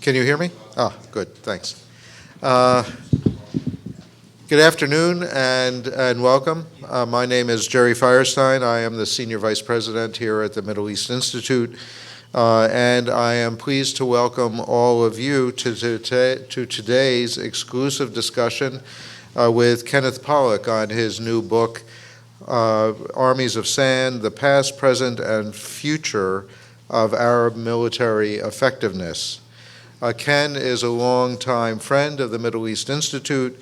Can you hear me? Ah, good, thanks. Good afternoon and welcome. My name is Jerry Firestein. I am the Senior Vice President here at the Middle East Institute, and I am pleased to welcome all of you to today's exclusive discussion with Kenneth Pollack on his new book, Armies of Sand, the Past, Present, and Future of Arab Military Effectiveness. Ken is a longtime friend of the Middle East Institute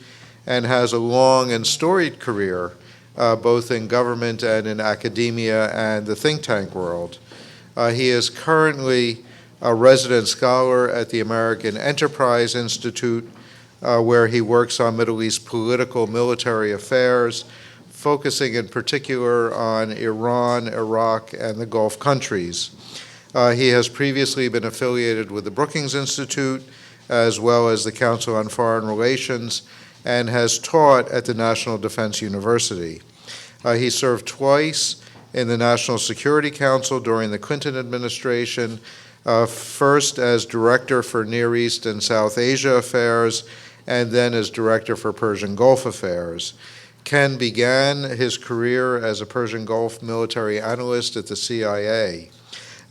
and has a long and storied career both in government and in academia and the think tank world. He is currently a resident scholar at the American Enterprise Institute, where he works on Middle East political military affairs, focusing in particular on Iran, Iraq, and the Gulf countries. He has previously been affiliated with the Brookings Institute, as well as the Council on Foreign Relations, and has taught at the National Defense University. He served twice in the National Security Council during the Clinton administration, first as Director for Near East and South Asia Affairs, and then as Director for Persian Gulf Affairs. Ken began his career as a Persian Gulf military analyst at the CIA.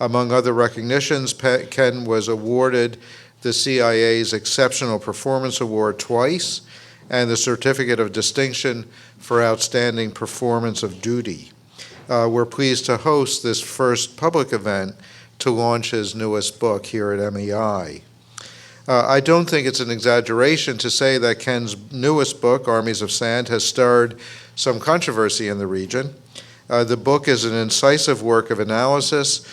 Among other recognitions, Ken was awarded the CIA's Exceptional Performance Award twice and the Certificate of Distinction for Outstanding Performance of Duty. We're pleased to host this first public event to launch his newest book here at MEI. I don't think it's an exaggeration to say that Ken's newest book, Armies of Sand, has stirred some controversy in the region. The book is an incisive work of analysis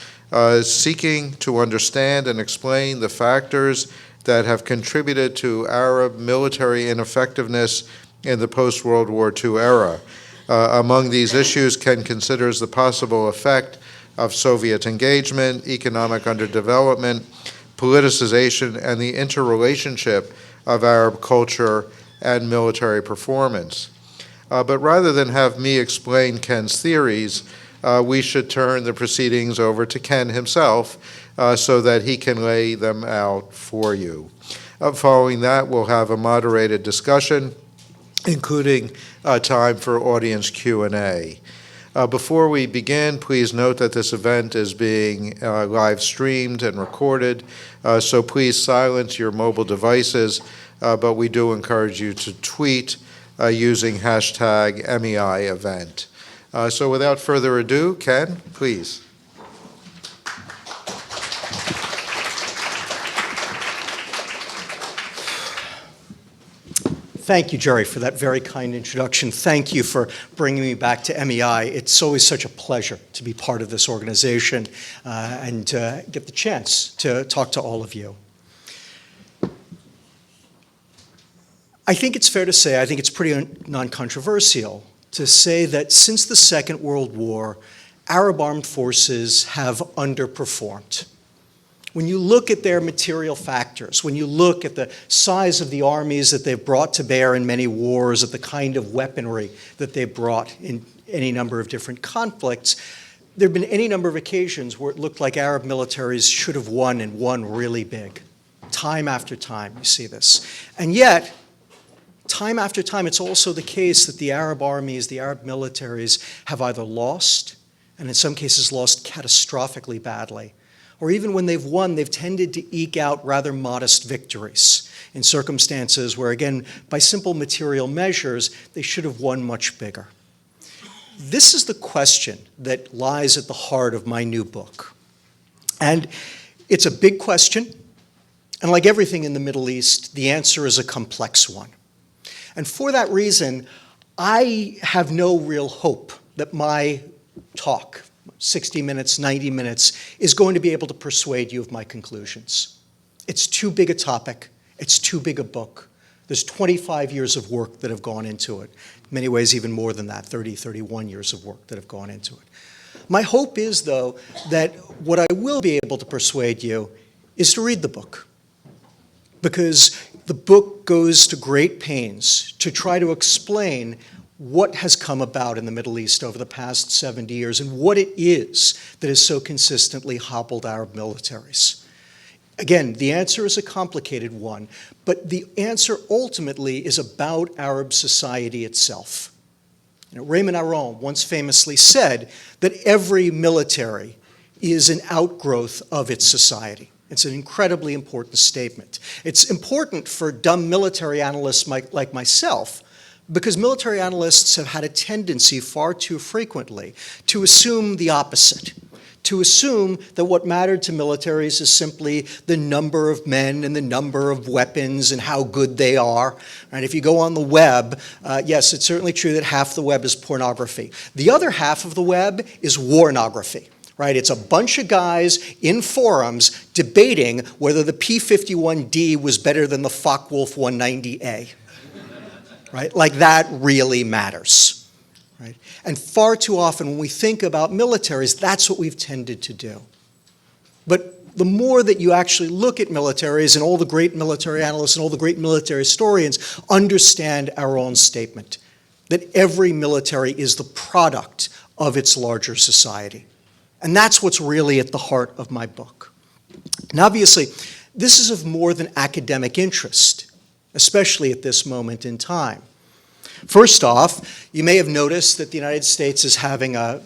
seeking to understand and explain the factors that have contributed to Arab military ineffectiveness in the post-World War II era. Among these issues, Ken considers the possible effect of Soviet engagement, economic underdevelopment, politicization, and the interrelationship of Arab culture and military performance. But rather than have me explain Ken's theories, we should turn the proceedings over to Ken himself so that he can lay them out for you. Following that, we'll have a moderated discussion, including time for audience Q&A. Before we begin, please note that this event is being live streamed and recorded, so please silence your mobile devices, but we do encourage you to tweet using hashtag MEI event. So without further ado, Ken, please. Thank you, Jerry, for that very kind introduction. Thank you for bringing me back to MEI. It's always such a pleasure to be part of this organization and get the chance to talk to all of you. I think it's fair to say, I think it's pretty non-controversial to say that since the Second World War, Arab armed forces have underperformed. When you look at their material factors, when you look at the size of the armies that they've brought to bear in many wars, at the kind of weaponry that they've brought in any number of different conflicts, there have been any number of occasions where it looked like Arab militaries should have won and won really big. Time after time, you see this. And yet, time after time, it's also the case that the Arab armies, the Arab militaries, have either lost, and in some cases lost catastrophically badly, or even when they've won, they've tended to eke out rather modest victories in circumstances where, again, by simple material measures, they should have won much bigger. This is the question that lies at the heart of my new book. And it's a big question, and like everything in the Middle East, the answer is a complex one. And for that reason, I have no real hope that my talk, 60 minutes, 90 minutes, is going to be able to persuade you of my conclusions. It's too big a topic. It's too big a book. There's 25 years of work that have gone into it. In many ways, even more than that, 30, 31 years of work that have gone into it. My hope is, though, that what I will be able to persuade you is to read the book. Because the book goes to great pains to try to explain what has come about in the Middle East over the past 70 years and what it is that has so consistently hobbled Arab militaries. Again, the answer is a complicated one, but the answer ultimately is about Arab society itself. Raymond Aron once famously said that every military is an outgrowth of its society. It's an incredibly important statement. It's important for dumb military analysts like myself, because military analysts have had a tendency far too frequently to assume the opposite, to assume that what mattered to militaries is simply the number of men and the number of weapons and how good they are. And if you go on the web, yes, it's certainly true that half the web is pornography. The other half of the web is warnography. Right? It's a bunch of guys in forums debating whether the P-51D was better than the Focke-Wulf 190A. Right? Like that really matters. Right? And far too often when we think about militaries, that's what we've tended to do. But the more that you actually look at militaries, and all the great military analysts and all the great military historians understand our own statement, that every military is the product of its larger society. And that's what's really at the heart of my book. And obviously, this is of more than academic interest, especially at this moment in time. First off, you may have noticed that the United States is having a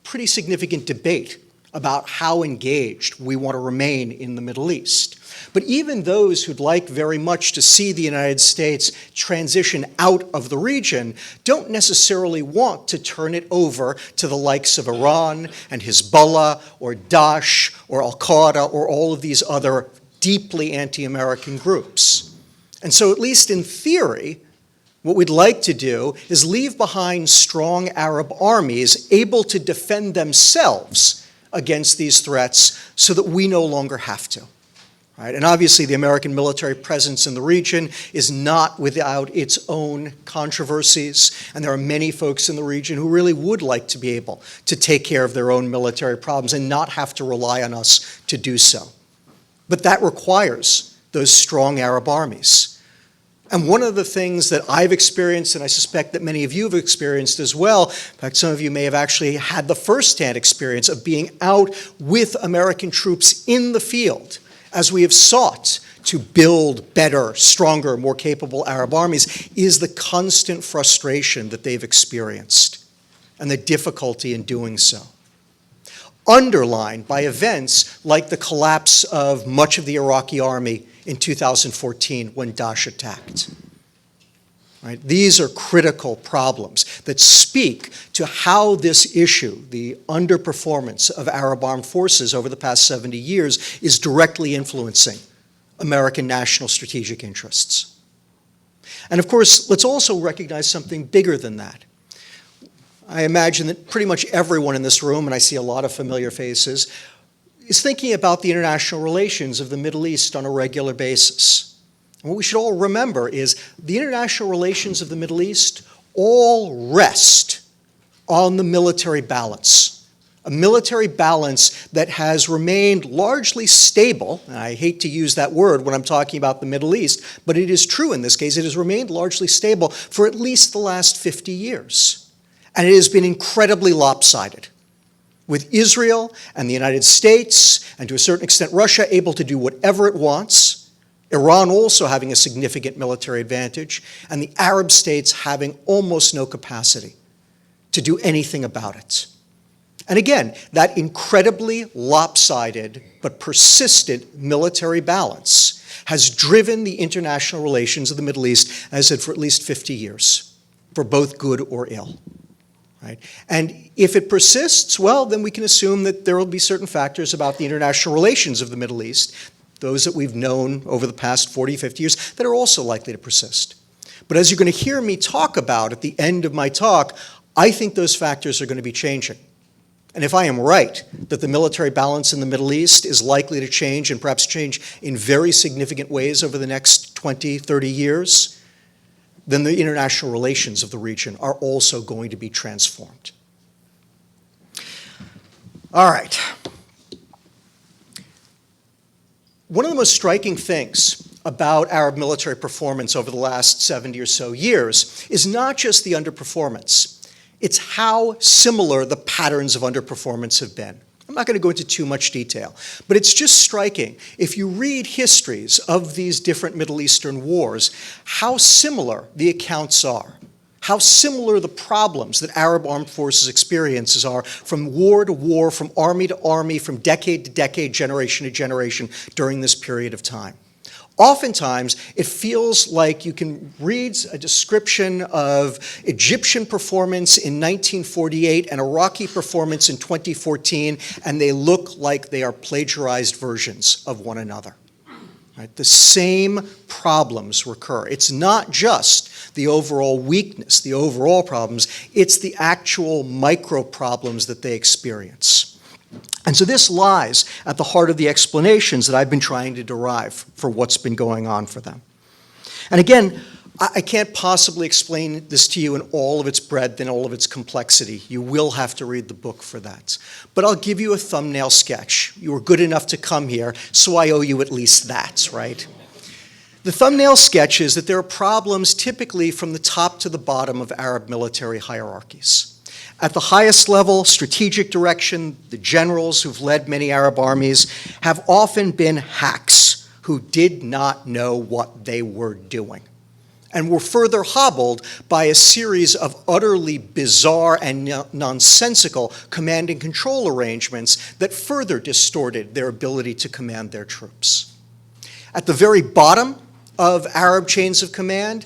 pretty significant debate about how engaged we want to remain in the Middle East. But even those who'd like very much to see the United States transition out of the region don't necessarily want to turn it over to the likes of Iran and Hezbollah or Daesh or Al-Qaeda or all of these other deeply anti-American groups. And so at least in theory, what we'd like to do is leave behind strong Arab armies able to defend themselves against these threats so that we no longer have to. Right? And obviously the American military presence in the region is not without its own controversies, and there are many folks in the region who really would like to be able to take care of their own military problems and not have to rely on us to do so. But that requires those strong Arab armies. And one of the things that I've experienced, and I suspect that many of you have experienced as well, in fact, some of you may have actually had the first-hand experience of being out with American troops in the field as we have sought to build better, stronger, more capable Arab armies, is the constant frustration that they've experienced and the difficulty in doing so, underlined by events like the collapse of much of the Iraqi army in 2014 when Daesh attacked. Right? These are critical problems that speak to how this issue, the underperformance of Arab armed forces over the past 70 years, is directly influencing American national strategic interests. And of course, let's also recognize something bigger than that. I imagine that pretty much everyone in this room, and I see a lot of familiar faces, is thinking about the international relations of the Middle East on a regular basis. And what we should all remember is the international relations of the Middle East all rest on the military balance, a military balance that has remained largely stable. And I hate to use that word when I'm talking about the Middle East, but it is true in this case. It has remained largely stable for at least the last 50 years. And it has been incredibly lopsided, with Israel and the United States, and to a certain extent Russia, able to do whatever it wants, Iran also having a significant military advantage, and the Arab states having almost no capacity to do anything about it. And again, that incredibly lopsided but persistent military balance has driven the international relations of the Middle East, as I said, for at least 50 years, for both good or ill. Right? And if it persists, well, then we can assume that there will be certain factors about the international relations of the Middle East, those that we've known over the past 40, 50 years, that are also likely to persist. But as you're going to hear me talk about at the end of my talk, I think those factors are going to be changing. And if I am right that the military balance in the Middle East is likely to change, and perhaps change in very significant ways over the next 20, 30 years, then the international relations of the region are also going to be transformed. All right. One of the most striking things about Arab military performance over the last 70 or so years is not just the underperformance, it's how similar the patterns of underperformance have been. I'm not going to go into too much detail, but it's just striking. If you read histories of these different Middle Eastern wars, how similar the accounts are, how similar the problems that Arab armed forces experiences are from war to war, from army to army, from decade to decade, generation to generation during this period of time. Oftentimes, it feels like you can read a description of Egyptian performance in 1948 and Iraqi performance in 2014, and they look like they are plagiarized versions of one another. Right? The same problems recur. It's not just the overall weakness, the overall problems, it's the actual micro problems that they experience. And so this lies at the heart of the explanations that I've been trying to derive for what's been going on for them. And again, I can't possibly explain this to you in all of its breadth and all of its complexity. You will have to read the book for that. But I'll give you a thumbnail sketch. You were good enough to come here, so I owe you at least that, right? The thumbnail sketch is that there are problems typically from the top to the bottom of Arab military hierarchies. At the highest level, strategic direction, the generals who've led many Arab armies have often been hacks who did not know what they were doing, and were further hobbled by a series of utterly bizarre and nonsensical command and control arrangements that further distorted their ability to command their troops. At the very bottom of Arab chains of command,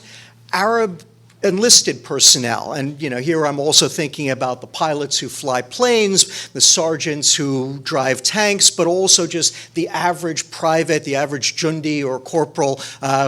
Arab enlisted personnel, and here I'm also thinking about the pilots who fly planes, the sergeants who drive tanks, but also just the average private, the average jundi or corporal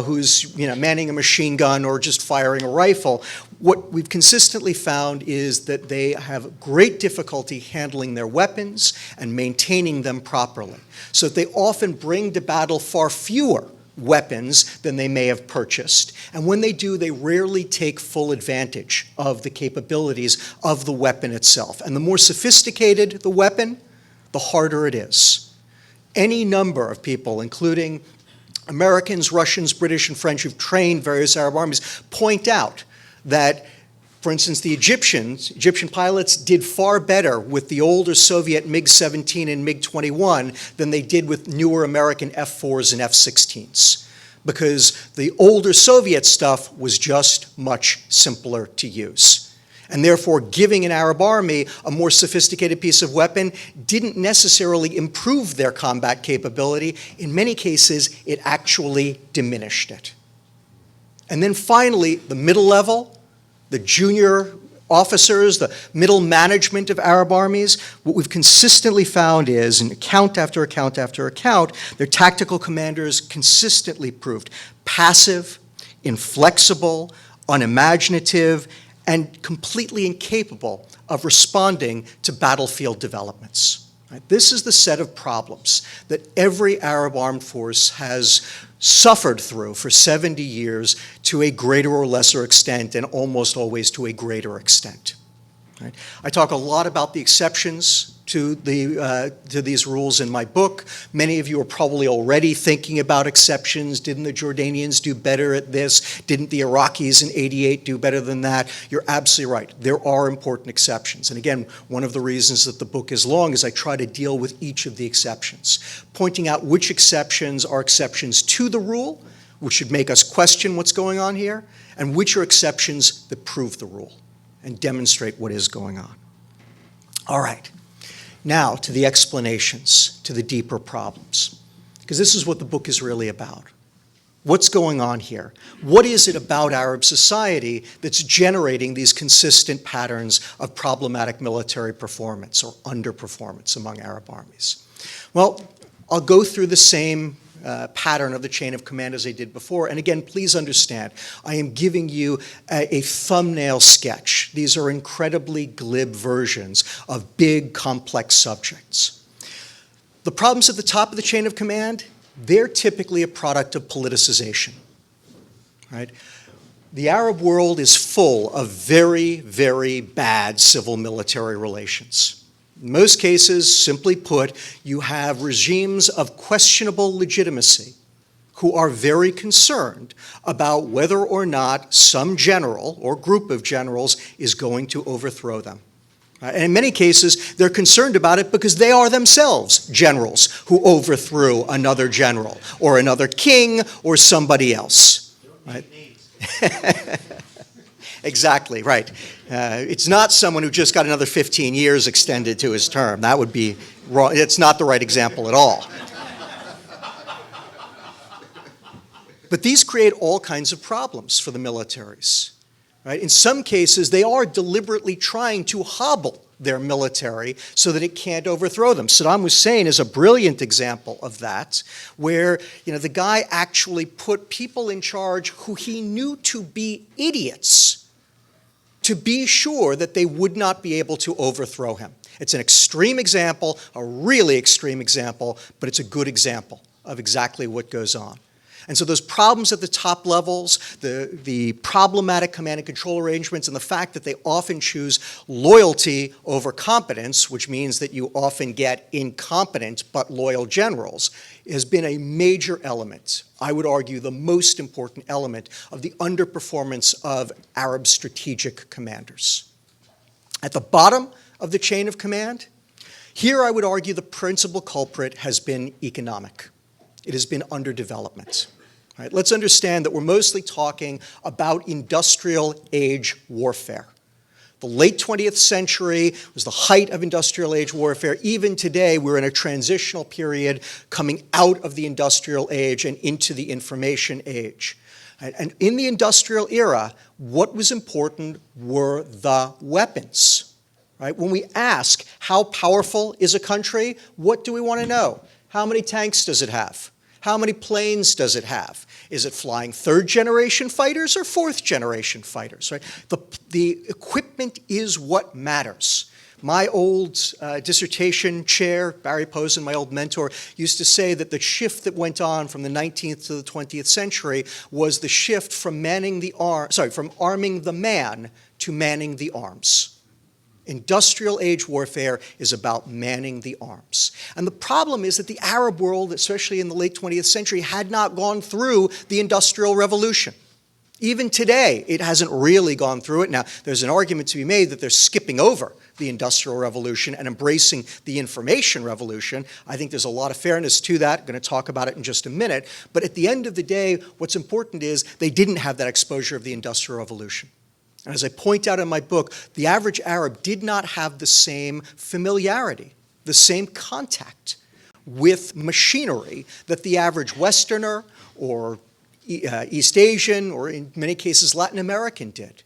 who's manning a machine gun or just firing a rifle. What we've consistently found is that they have great difficulty handling their weapons and maintaining them properly, so that they often bring to battle far fewer weapons than they may have purchased. And when they do, they rarely take full advantage of the capabilities of the weapon itself. And the more sophisticated the weapon, the harder it is. Any number of people, including Americans, Russians, British, and French who've trained various Arab armies, point out that, for instance, the Egyptian pilots did far better with the older Soviet MiG-17 and MiG-21 than they did with newer American F-4s and F-16s, because the older Soviet stuff was just much simpler to use. And therefore, giving an Arab army a more sophisticated piece of weapon didn't necessarily improve their combat capability. In many cases, it actually diminished it. And then finally, the middle level, the junior officers, the middle management of Arab armies, what we've consistently found is, in account after account after account, their tactical commanders consistently proved passive, inflexible, unimaginative, and completely incapable of responding to battlefield developments. Right? This is the set of problems that every Arab armed force has suffered through for 70 years to a greater or lesser extent, and almost always to a greater extent. Right? I talk a lot about the exceptions to these rules in my book. Many of you are probably already thinking about exceptions. Didn't the Jordanians do better at this? Didn't the Iraqis in '88 do better than that? You're absolutely right. There are important exceptions. And again, one of the reasons that the book is long is I try to deal with each of the exceptions, pointing out which exceptions are exceptions to the rule, which should make us question what's going on here, and which are exceptions that prove the rule and demonstrate what is going on. All right. Now to the explanations, to the deeper problems, because this is what the book is really about. What's going on here? What is it about Arab society that's generating these consistent patterns of problematic military performance or underperformance among Arab armies? Well, I'll go through the same pattern of the chain of command as I did before. And again, please understand, I am giving you a thumbnail sketch. These are incredibly glib versions of big, complex subjects. The problems at the top of the chain of command, they're typically a product of politicization. Right? The Arab world is full of very, very bad civil-military relations. In most cases, simply put, you have regimes of questionable legitimacy who are very concerned about whether or not some general or group of generals is going to overthrow them. And in many cases, they're concerned about it because they are themselves generals who overthrew another general or another king or somebody else. Right? Exactly, right. It's not someone who just got another 15 years extended to his term. That would be wrong. It's not the right example at all. But these create all kinds of problems for the militaries. Right? In some cases, they are deliberately trying to hobble their military so that it can't overthrow them. Saddam Hussein is a brilliant example of that, where the guy actually put people in charge who he knew to be idiots to be sure that they would not be able to overthrow him. It's an extreme example, a really extreme example, but it's a good example of exactly what goes on. And so those problems at the top levels, the problematic command and control arrangements, and the fact that they often choose loyalty over competence, which means that you often get incompetent but loyal generals, has been a major element, I would argue the most important element, of the underperformance of Arab strategic commanders. At the bottom of the chain of command, here I would argue the principal culprit has been economic. It has been underdevelopment. Right? Let's understand that we're mostly talking about industrial age warfare. The late 20th century was the height of industrial age warfare. Even today, we're in a transitional period coming out of the industrial age and into the information age. Right? And in the industrial era, what was important were the weapons. Right? When we ask how powerful is a country, what do we want to know? How many tanks does it have? How many planes does it have? Is it flying third-generation fighters or fourth-generation fighters? Right? The equipment is what matters. My old dissertation chair, Barry Posen, my old mentor, used to say that the shift that went on from the 19th to the 20th century was the shift from from arming the man to manning the arms. Industrial age warfare is about manning the arms. And the problem is that the Arab world, especially in the late 20th century, had not gone through the Industrial Revolution. Even today, it hasn't really gone through it. Now, there's an argument to be made that they're skipping over the Industrial Revolution and embracing the Information Revolution. I think there's a lot of fairness to that. I'm going to talk about it in just a minute. But at the end of the day, what's important is they didn't have that exposure of the Industrial Revolution. And as I point out in my book, the average Arab did not have the same familiarity, the same contact with machinery that the average Westerner or East Asian, or in many cases Latin American did.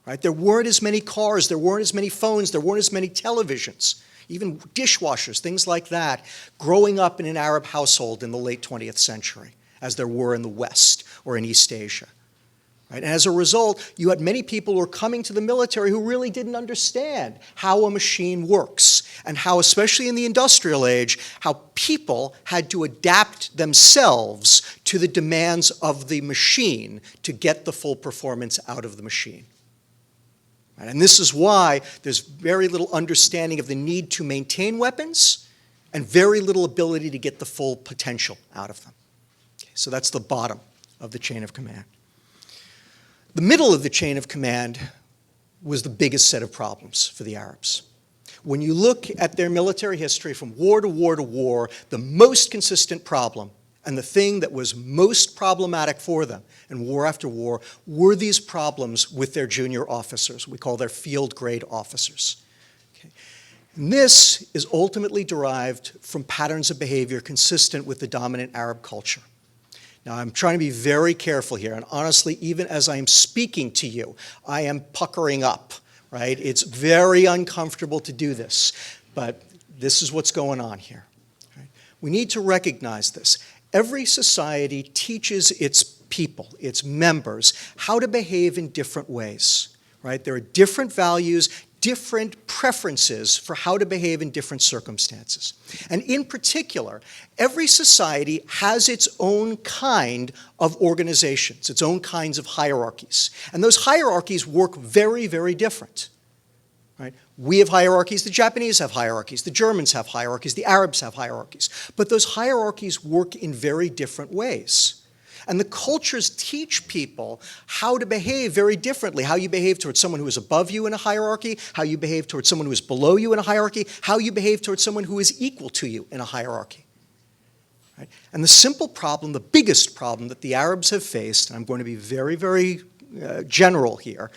Right? There weren't as many cars, there weren't as many phones, there weren't as many televisions, even dishwashers, things like that, growing up in an Arab household in the late 20th century, as there were in the West or in East Asia. Right? And as a result, you had many people who were coming to the military who really didn't understand how a machine works and how, especially in the industrial age, how people had to adapt themselves to the demands of the machine to get the full performance out of the machine. Right? And this is why there's very little understanding of the need to maintain weapons and very little ability to get the full potential out of them. Okay, so that's the bottom of the chain of command. The middle of the chain of command was the biggest set of problems for the Arabs. When you look at their military history from war to war to war, the most consistent problem and the thing that was most problematic for them in war after war were these problems with their junior officers. We call their field grade officers. Okay. And this is ultimately derived from patterns of behavior consistent with the dominant Arab culture. Now, I'm trying to be very careful here, and honestly, even as I'm speaking to you, I am puckering up, right? It's very uncomfortable to do this, but this is what's going on here. Right? We need to recognize this. Every society teaches its people, its members, how to behave in different ways, right? There are different values, different preferences for how to behave in different circumstances. And in particular, every society has its own kind of organizations, its own kinds of hierarchies. And those hierarchies work very, very different. Right? We have hierarchies, the Japanese have hierarchies, the Germans have hierarchies, the Arabs have hierarchies. But those hierarchies work in very different ways. And the cultures teach people how to behave very differently, how you behave towards someone who is above you in a hierarchy, how you behave towards someone who is below you in a hierarchy, how you behave towards someone who is equal to you in a hierarchy. Right? And the simple problem, the biggest problem that the Arabs have faced, and I'm going to be very, very general here,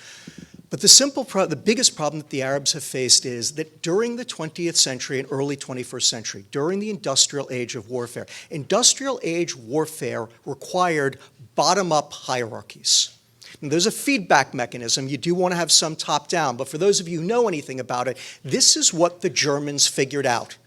but the biggest problem that the Arabs have faced is that during the 20th century and early 21st century, during the industrial age warfare required bottom-up hierarchies. And there's a feedback mechanism. You do want to have some top-down, but for those of you who know anything about it, this is what the Germans figured out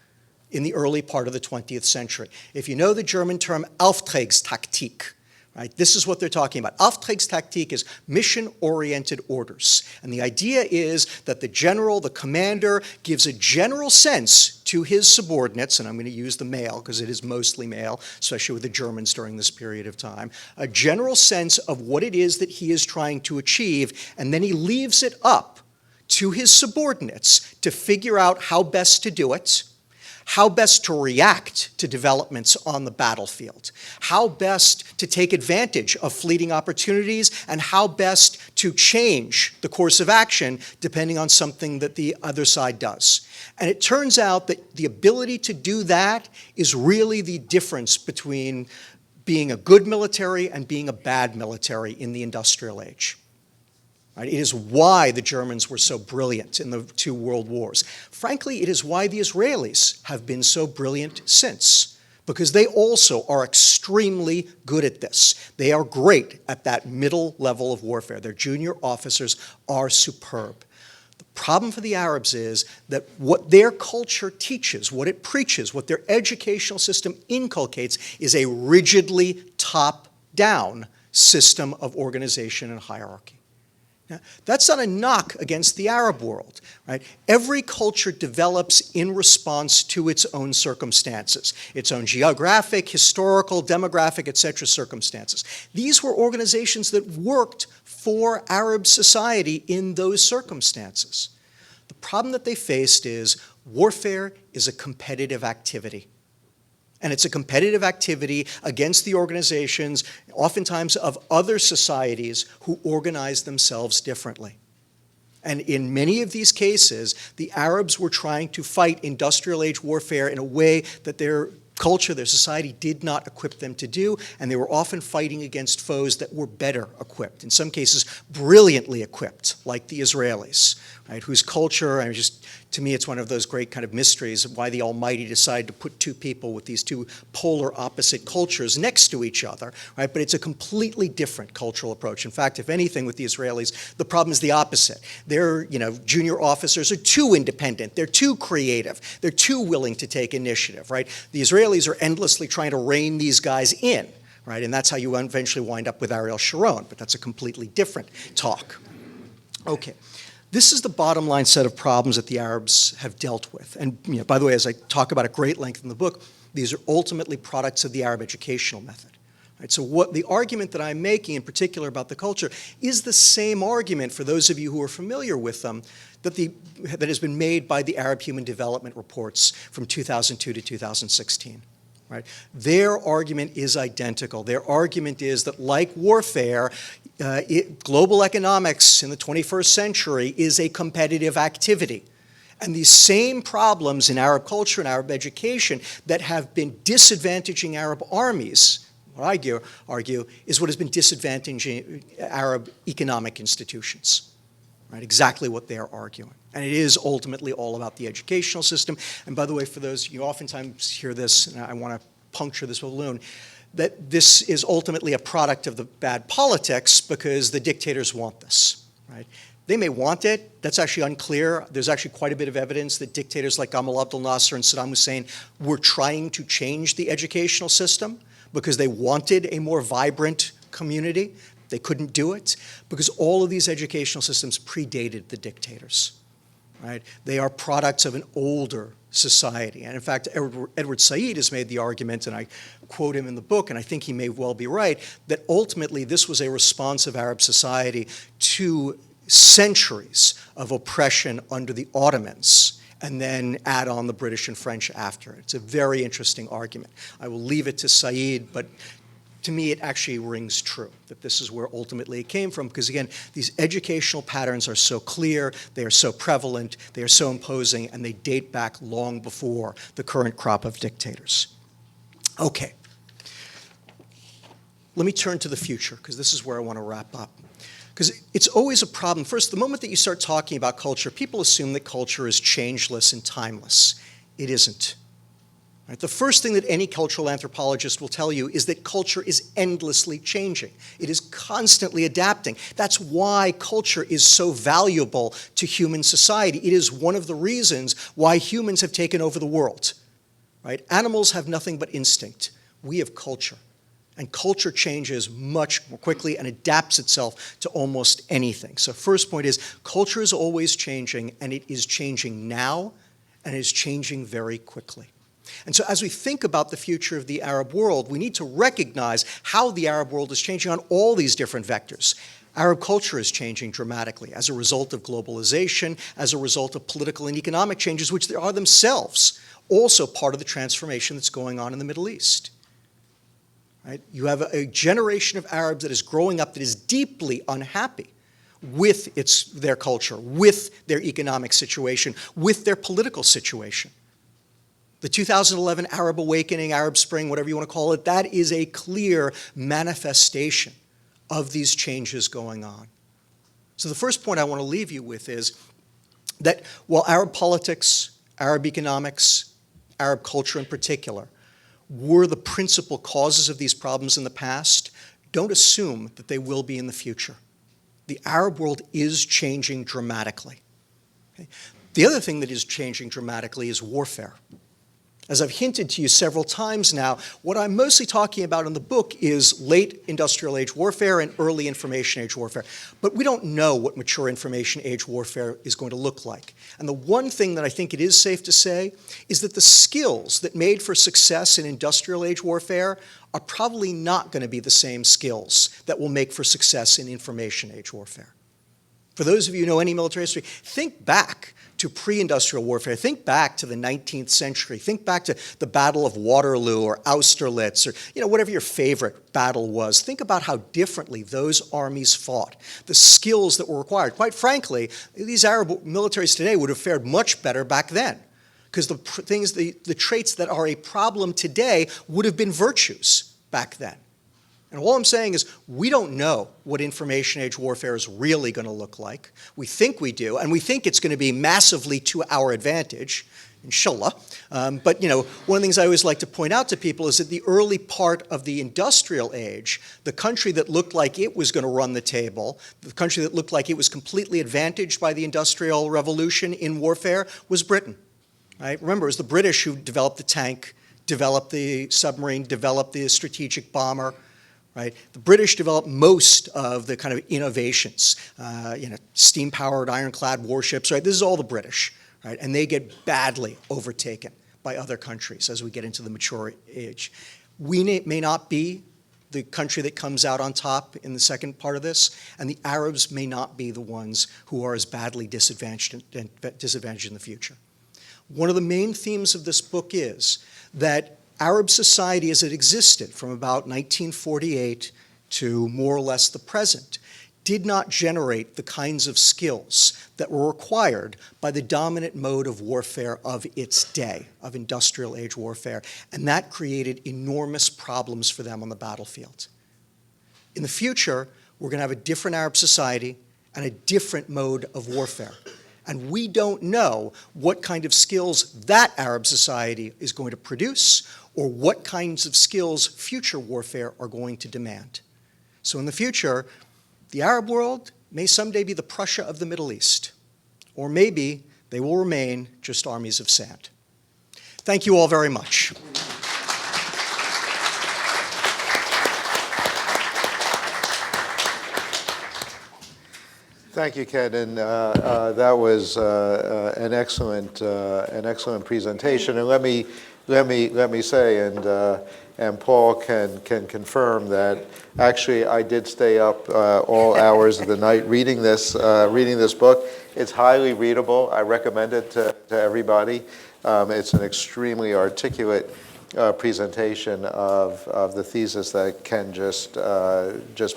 in the early part of the 20th century. If you know the German term Auftragstaktik, right, this is what they're talking about. Auftragstaktik is mission-oriented orders. And the idea is that the general, the commander, gives a general sense to his subordinates, and I'm going to use the male because it is mostly male, especially with the Germans during this period of time, a general sense of what it is that he is trying to achieve, and then he leaves it up to his subordinates to figure out how best to do it, how best to react to developments on the battlefield, how best to take advantage of fleeting opportunities, and how best to change the course of action depending on something that the other side does. And it turns out that the ability to do that is really the difference between being a good military and being a bad military in the industrial age. It is why the Germans were so brilliant in the two world wars. Frankly, it is why the Israelis have been so brilliant since, because they also are extremely good at this. They are great at that middle level of warfare. Their junior officers are superb. The problem for the Arabs is that what their culture teaches, what it preaches, what their educational system inculcates is a rigidly top-down system of organization and hierarchy. Now, that's not a knock against the Arab world, right? Every culture develops in response to its own circumstances, its own geographic, historical, demographic, etc. circumstances. These were organizations that worked for Arab society in those circumstances. The problem that they faced is warfare is a competitive activity. And it's a competitive activity against the organizations, oftentimes of other societies who organize themselves differently. And in many of these cases, the Arabs were trying to fight industrial age warfare in a way that their culture, their society did not equip them to do, and they were often fighting against foes that were better equipped, in some cases brilliantly equipped, like the Israelis, right, whose culture, and just to me it's one of those great kind of mysteries of why the Almighty decided to put two people with these two polar opposite cultures next to each other, right? But it's a completely different cultural approach. In fact, if anything, with the Israelis, the problem is the opposite. Their, junior officers are too independent, they're too creative, they're too willing to take initiative, right? The Israelis are endlessly trying to rein these guys in, right? And that's how you eventually wind up with Ariel Sharon, but that's a completely different talk. Okay. This is the bottom line set of problems that the Arabs have dealt with. And by the way, as I talk about at great length in the book, these are ultimately products of the Arab educational method. Right? So what the argument that I'm making in particular about the culture is the same argument, for those of you who are familiar with them, that has been made by the Arab Human Development Reports from 2002 to 2016. Right? Their argument is identical. Their argument is that, like warfare, global economics in the 21st century is a competitive activity. And these same problems in Arab culture and Arab education that have been disadvantaging Arab armies, what I argue is what has been disadvantaging Arab economic institutions. Right? Exactly what they're arguing. And it is ultimately all about the educational system. And by the way, for those, you oftentimes hear this, and I want to puncture this balloon, that this is ultimately a product of the bad politics because the dictators want this. Right? They may want it. That's actually unclear. There's actually quite a bit of evidence that dictators like Gamal Abdel Nasser and Saddam Hussein were trying to change the educational system because they wanted a more vibrant community. They couldn't do it because all of these educational systems predated the dictators. Right? They are products of an older society. And in fact, Edward Said has made the argument, and I quote him in the book, and I think he may well be right, that ultimately this was a response of Arab society to centuries of oppression under the Ottomans, and then add on the British and French after it. It's a very interesting argument. I will leave it to Said, but to me, it actually rings true that this is where ultimately it came from, because again, these educational patterns are so clear, they are so prevalent, they are so imposing, and they date back long before the current crop of dictators. Okay. Let me turn to the future, because this is where I want to wrap up. Because it's always a problem. First, the moment that you start talking about culture, people assume that culture is changeless and timeless. It isn't. Right? The first thing that any cultural anthropologist will tell you is that culture is endlessly changing. It is constantly adapting. That's why culture is so valuable to human society. It is one of the reasons why humans have taken over the world. Right? Animals have nothing but instinct. We have culture. And culture changes much more quickly and adapts itself to almost anything. So first point is, culture is always changing, and it is changing now, and it is changing very quickly. And so as we think about the future of the Arab world, we need to recognize how the Arab world is changing on all these different vectors. Arab culture is changing dramatically as a result of globalization, as a result of political and economic changes, which are themselves also part of the transformation that's going on in the Middle East. Right? You have a generation of Arabs that is growing up that is deeply unhappy with their culture, with their economic situation, with their political situation. The 2011 Arab Awakening, Arab Spring, whatever you want to call it, that is a clear manifestation of these changes going on. So the first point I want to leave you with is that while Arab politics, Arab economics, Arab culture in particular, were the principal causes of these problems in the past, don't assume that they will be in the future. The Arab world is changing dramatically. Okay? The other thing that is changing dramatically is warfare. As I've hinted to you several times now, what I'm mostly talking about in the book is late industrial age warfare and early information age warfare. But we don't know what mature information age warfare is going to look like. And the one thing that I think it is safe to say is that the skills that made for success in industrial age warfare are probably not going to be the same skills that will make for success in information age warfare. For those of you who know any military history, think back to pre-industrial warfare. Think back to the 19th century. Think back to the Battle of Waterloo or Austerlitz or whatever your favorite battle was. Think about how differently those armies fought, the skills that were required. Quite frankly, these Arab militaries today would have fared much better back then, because the traits that are a problem today would have been virtues back then. And all I'm saying is we don't know what information age warfare is really going to look like. We think we do, and we think it's going to be massively to our advantage, inshallah. But one of the things I always like to point out to people is that the early part of the industrial age, the country that looked like it was going to run the table, the country that looked like it was completely advantaged by the Industrial Revolution in warfare was Britain. Right? Remember, it was the British who developed the tank, developed the submarine, developed the strategic bomber. Right? The British developed most of the kind of innovations, steam-powered ironclad warships. Right? This is all the British, right? And they get badly overtaken by other countries as we get into the mature age. We may not be the country that comes out on top in the second part of this, and the Arabs may not be the ones who are as badly disadvantaged in the future. One of the main themes of this book is that Arab society as it existed from about 1948 to more or less the present did not generate the kinds of skills that were required by the dominant mode of warfare of its day, of industrial age warfare, and that created enormous problems for them on the battlefield. In the future, we're going to have a different Arab society and a different mode of warfare. And we don't know what kind of skills that Arab society is going to produce or what kinds of skills future warfare are going to demand. So in the future, the Arab world may someday be the Prussia of the Middle East, or maybe they will remain just armies of sand. Thank you all very much. Thank you, Ken, and that was an excellent presentation. And let me say, and Paul can confirm that actually I did stay up all hours of the night reading this book. It's highly readable. I recommend it to everybody. It's an extremely articulate presentation of the thesis that Ken just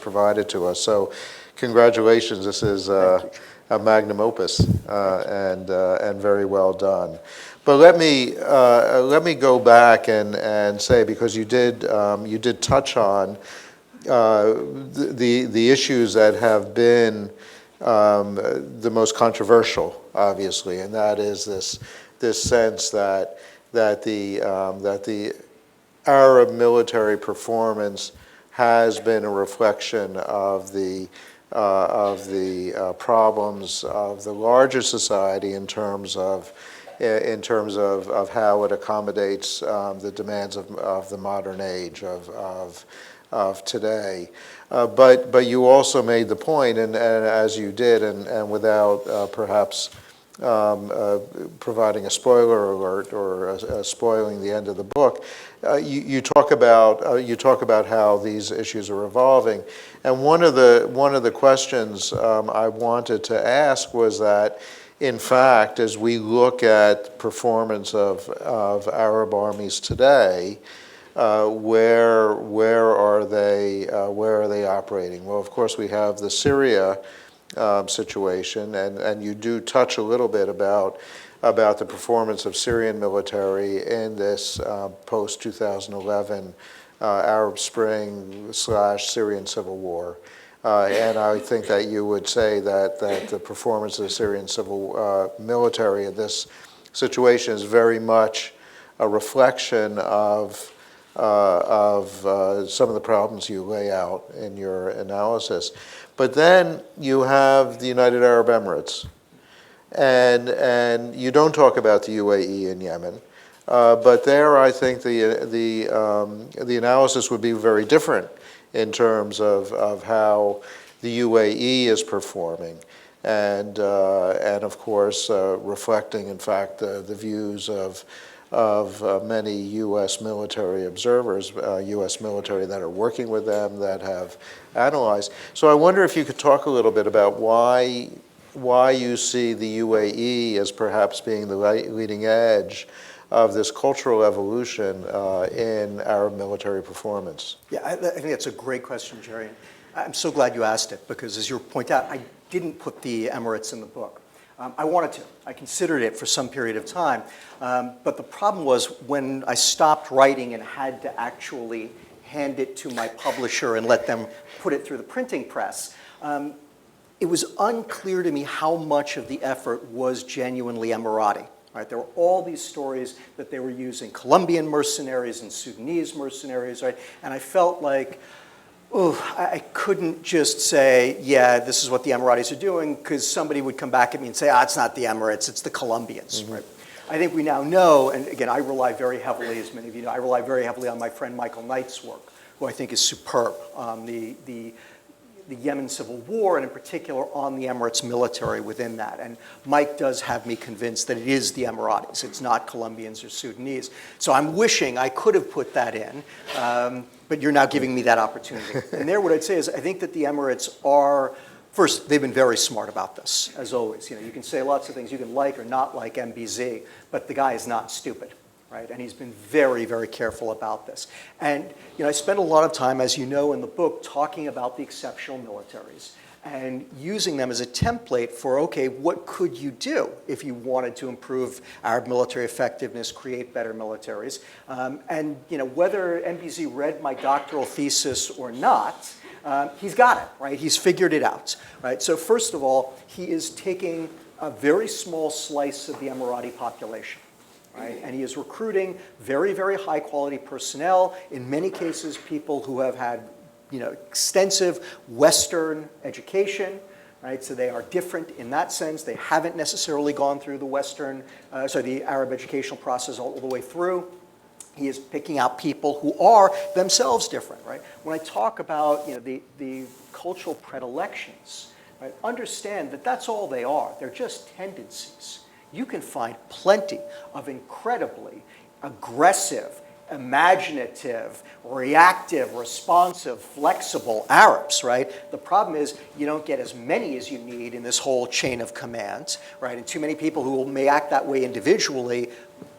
provided to us. So congratulations, this is a magnum opus and very well done. But let me go back and say, because you did touch on the issues that have been the most controversial, obviously, and that is this sense that the Arab military performance has been a reflection of the problems of the larger society in terms of how it accommodates the demands of the modern age of today. But you also made the point, and as you did, and without perhaps providing a spoiler alert or spoiling the end of the book, you talk about how these issues are evolving, and one of the questions I wanted to ask was that, in fact, as we look at performance of Arab armies today, where are they operating? Well, of course, we have the Syria situation, and you do touch a little bit about the performance of Syrian military in this post-2011 Arab Spring / Syrian civil war. And I think that you would say that the performance of the Syrian civil military in this situation is very much a reflection of some of the problems you lay out in your analysis. But then you have the United Arab Emirates, and you don't talk about the UAE in Yemen, but there I think the analysis would be very different in terms of how the UAE is performing, and of course reflecting, in fact, the views of many U.S. military observers, U.S. military that are working with them, that have analyzed. So I wonder if you could talk a little bit about why you see the UAE as perhaps being the leading edge of this cultural evolution in Arab military performance. Yeah, I think that's a great question, Jerry. I'm so glad you asked it, because as you point out, I didn't put the Emirates in the book. I wanted to. I considered it for some period of time. But the problem was, when I stopped writing and had to actually hand it to my publisher and let them put it through the printing press, it was unclear to me how much of the effort was genuinely Emirati. Right? There were all these stories that they were using Colombian mercenaries and Sudanese mercenaries, right? And I felt like, I couldn't just say, yeah, this is what the Emiratis are doing, because somebody would come back at me and say, it's not the Emirates, it's the Colombians, right? I think we now know, and again, I rely very heavily, as many of you know, I rely very heavily on my friend Michael Knight's work, who I think is superb. The Yemen civil war, and in particular on the Emirates military within that. And Mike does have me convinced that it is the Emiratis. It's not Colombians or Sudanese. So I'm wishing I could have put that in, but you're now giving me that opportunity. And there, what I'd say is, I think that the Emirates are, first, they've been very smart about this, as always. You know, you can say lots of things you can like or not like MBZ, but the guy is not stupid. Right? And he's been very, very careful about this. And I spent a lot of time, as you know in the book, talking about the exceptional militaries and using them as a template for, okay, what could you do if you wanted to improve Arab military effectiveness, create better militaries? And whether MBZ read my doctoral thesis or not, he's got it, right? He's figured it out, right? So first of all, he is taking a very small slice of the Emirati population. Right? And he is recruiting very, very high quality personnel, in many cases people who have had extensive Western education. Right? So they are different in that sense. They haven't necessarily gone through the Arab educational process all the way through. He is picking out people who are themselves different. Right? When I talk about the cultural predilections, right, understand that that's all they are. They're just tendencies. You can find plenty of incredibly aggressive, imaginative, reactive, responsive, flexible Arabs, right? The problem is you don't get as many as you need in this whole chain of command, right? And too many people who may act that way individually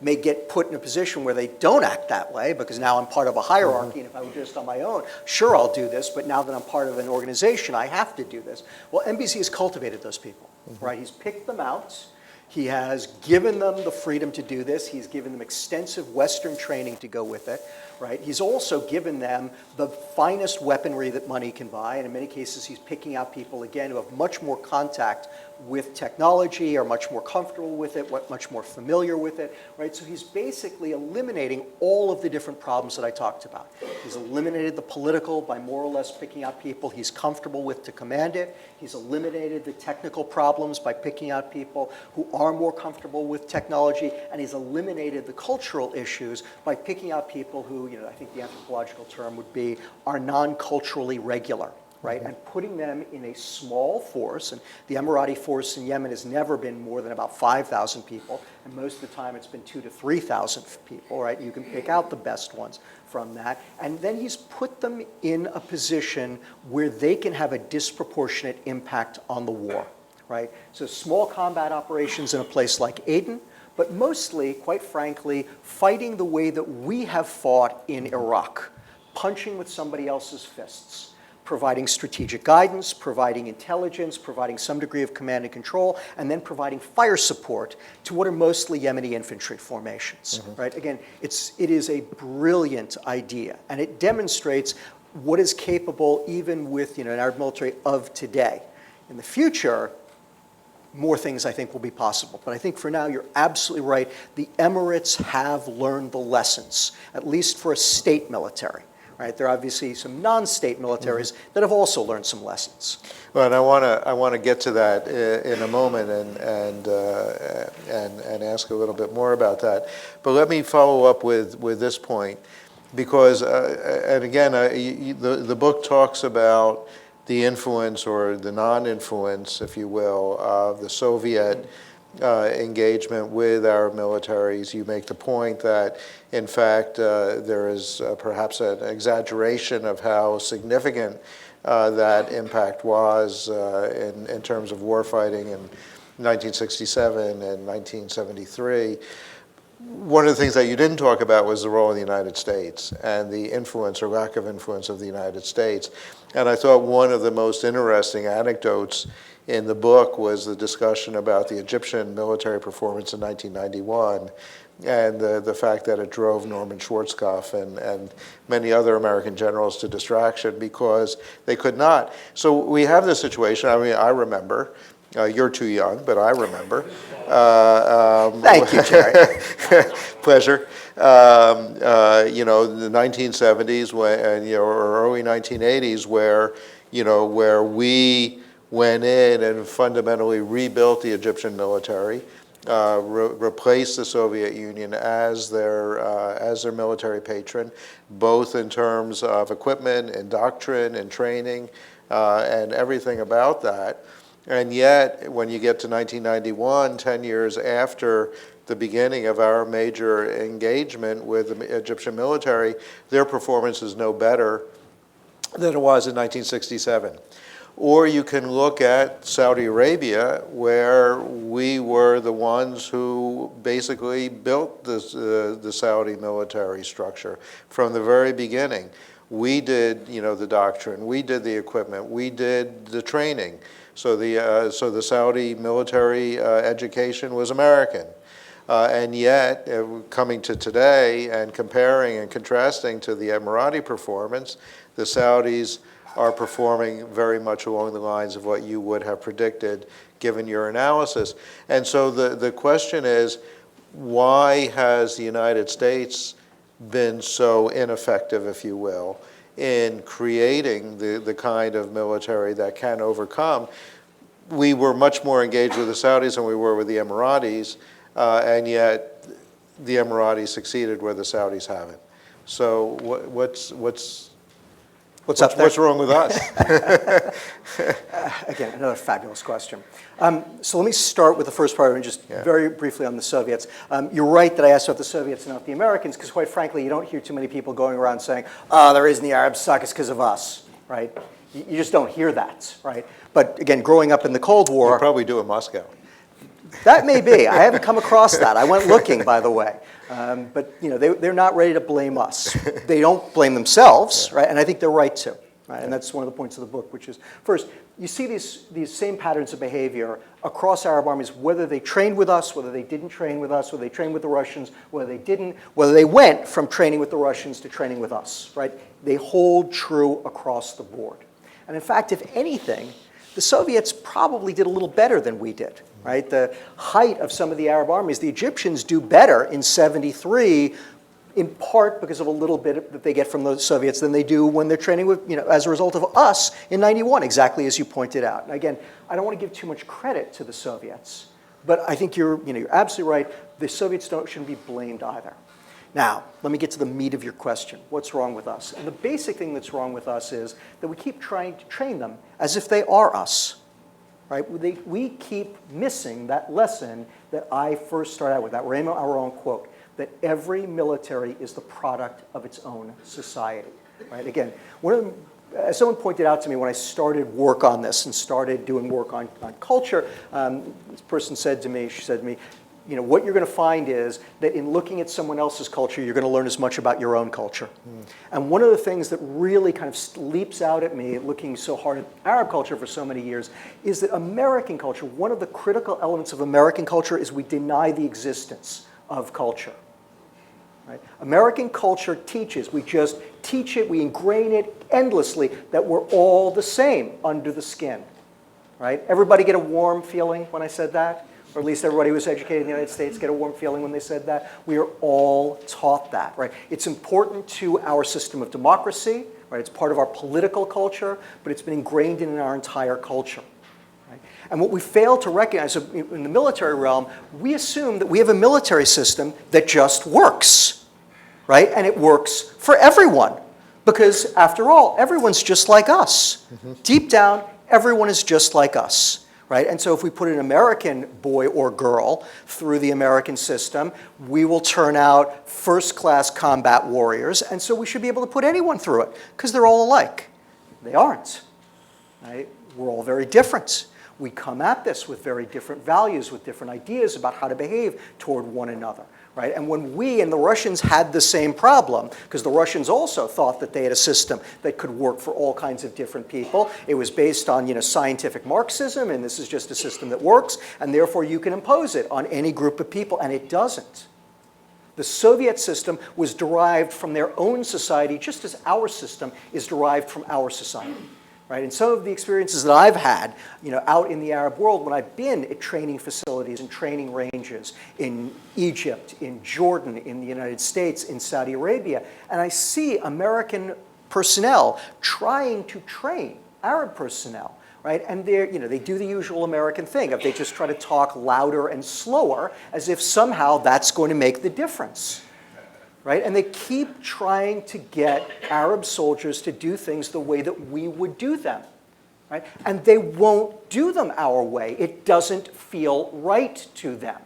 may get put in a position where they don't act that way because now I'm part of a hierarchy, and if I were just on my own, sure, I'll do this, but now that I'm part of an organization, I have to do this. Well, NBC has cultivated those people, right? He's picked them out. He has given them the freedom to do this. He's given them extensive Western training to go with it, right? He's also given them the finest weaponry that money can buy, and in many cases, he's picking out people, again, who have much more contact with technology, are much more comfortable with it, much more familiar with it, right? So he's basically eliminating all of the different problems that I talked about. He's eliminated the political by more or less picking out people he's comfortable with to command it. He's eliminated the technical problems by picking out people who are more comfortable with technology, and he's eliminated the cultural issues by picking out people who, I think the anthropological term would be, are non-culturally regular. Right, and putting them in a small force, and the Emirati force in Yemen has never been more than about 5,000 people, and most of the time it's been 2,000 to 3,000 people, right? You can pick out the best ones from that, and then he's put them in a position where they can have a disproportionate impact on the war, right? So small combat operations in a place like Aden, but mostly, quite frankly, fighting the way that we have fought in Iraq, punching with somebody else's fists. Providing strategic guidance, providing intelligence, providing some degree of command and control, and then providing fire support to what are mostly Yemeni infantry formations, right? Again, it is a brilliant idea, and it demonstrates what is capable even with an Arab military of today. In the future, more things I think will be possible. But I think for now, you're absolutely right. The Emirates have learned the lessons, at least for a state military. Right? There are obviously some non-state militaries that have also learned some lessons. Well, and I want to get to that in a moment and ask a little bit more about that. But let me follow up with this point, because and again, the book talks about the influence or the non-influence, if you will, of the Soviet engagement with our militaries. You make the point that, in fact, there is perhaps an exaggeration of how significant that impact was in terms of warfighting in 1967 and 1973. One of the things that you didn't talk about was the role of the United States and the influence or lack of influence of the United States. And I thought one of the most interesting anecdotes in the book was the discussion about the Egyptian military performance in 1991 and the fact that it drove Norman Schwarzkopf and many other American generals to distraction because they could not. So we have this situation. I mean, I remember. You're too young, but I remember. Thank you, Jerry. Pleasure. The 1970s or early 1980s, where we went in and fundamentally rebuilt the Egyptian military, replaced the Soviet Union as their military patron, both in terms of equipment and doctrine and training and everything about that. And yet, when you get to 1991, 10 years after the beginning of our major engagement with the Egyptian military, their performance is no better than it was in 1967. Or you can look at Saudi Arabia, where we were the ones who basically built the Saudi military structure from the very beginning. We did, the doctrine, we did the equipment, we did the training. So the Saudi military education was American. And yet, coming to today and comparing and contrasting to the Emirati performance, the Saudis are performing very much along the lines of what you would have predicted given your analysis. And so the question is, why has the United States been so ineffective, if you will, in creating the kind of military that can overcome? We were much more engaged with the Saudis than we were with the Emiratis, and yet the Emiratis succeeded where the Saudis haven't. So what's wrong with us? Again, another fabulous question. So let me start with the first part and just very briefly on the Soviets. You're right that I asked about the Soviets and not the Americans, because quite frankly, you don't hear too many people going around saying, the reason the Arabs suck is because of us, right? You just don't hear that, right? But again, growing up in the Cold War... You probably do in Moscow. That may be. I haven't come across that. I went looking, by the way. But they're not ready to blame us. They don't blame themselves, right? And I think they're right to. Right? And that's one of the points of the book, which is, first, you see these same patterns of behavior across Arab armies, whether they trained with us, whether they didn't train with us, whether they trained with the Russians, whether they didn't, whether they went from training with the Russians to training with us, right? They hold true across the board. And in fact, if anything, the Soviets probably did a little better than we did, right? The height of some of the Arab armies, the Egyptians do better in 73, in part because of a little bit that they get from the Soviets than they do when they're training with, as a result of us in 91, exactly as you pointed out. And again, I don't want to give too much credit to the Soviets, but I think you're absolutely right. The Soviets shouldn't be blamed either. Now, let me get to the meat of your question. What's wrong with us? And the basic thing that's wrong with us is that we keep trying to train them as if they are us. Right? We keep missing that lesson that I first started out with, that Raymond Aron quote, that every military is the product of its own society. Right? Again, as someone pointed out to me when I started work on this and started doing work on culture, this person said to me, what you're going to find is that in looking at someone else's culture, you're going to learn as much about your own culture. And one of the things that really kind of leaps out at me, looking so hard at Arab culture for so many years, is that American culture, one of the critical elements of American culture is we deny the existence of culture. Right? American culture teaches, we just teach it, we ingrain it endlessly, that we're all the same under the skin. Right? Everybody get a warm feeling when I said that? Or at least everybody who was educated in the United States get a warm feeling when they said that. We are all taught that, right? It's important to our system of democracy, right? It's part of our political culture, but it's been ingrained in our entire culture. Right? And what we fail to recognize in the military realm, we assume that we have a military system that just works, right? And it works for everyone. Because after all, everyone's just like us. Deep down, everyone is just like us. Right? And so if we put an American boy or girl through the American system, we will turn out first-class combat warriors, and so we should be able to put anyone through it, because they're all alike. They aren't. Right? We're all very different. We come at this with very different values, with different ideas about how to behave toward one another. Right? And when we and the Russians had the same problem, because the Russians also thought that they had a system that could work for all kinds of different people. It was based on scientific Marxism, and this is just a system that works, and therefore you can impose it on any group of people, and it doesn't. The Soviet system was derived from their own society, just as our system is derived from our society. Right? And some of the experiences that I've had, out in the Arab world when I've been at training facilities and training ranges in Egypt, in Jordan, in the United States, in Saudi Arabia, and I see American personnel trying to train Arab personnel, right? And they do the usual American thing of they just try to talk louder and slower as if somehow that's going to make the difference. Right? And they keep trying to get Arab soldiers to do things the way that we would do them. Right? And they won't do them our way. It doesn't feel right to them.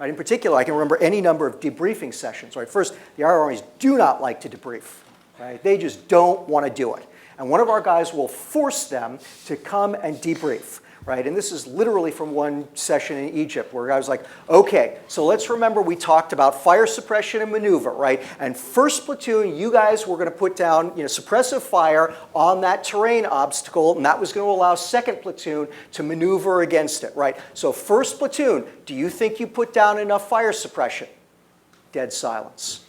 Right? In particular, I can remember any number of debriefing sessions. Right? First, the Arab armies do not like to debrief. Right? They just don't want to do it. And one of our guys will force them to come and debrief. Right? And this is literally from one session in Egypt where I was like, okay, so let's remember we talked about fire suppression and maneuver, right? And first platoon, you guys were going to put down suppressive fire on that terrain obstacle, and that was going to allow second platoon to maneuver against it, right? So first platoon, do you think you put down enough fire suppression? Dead silence,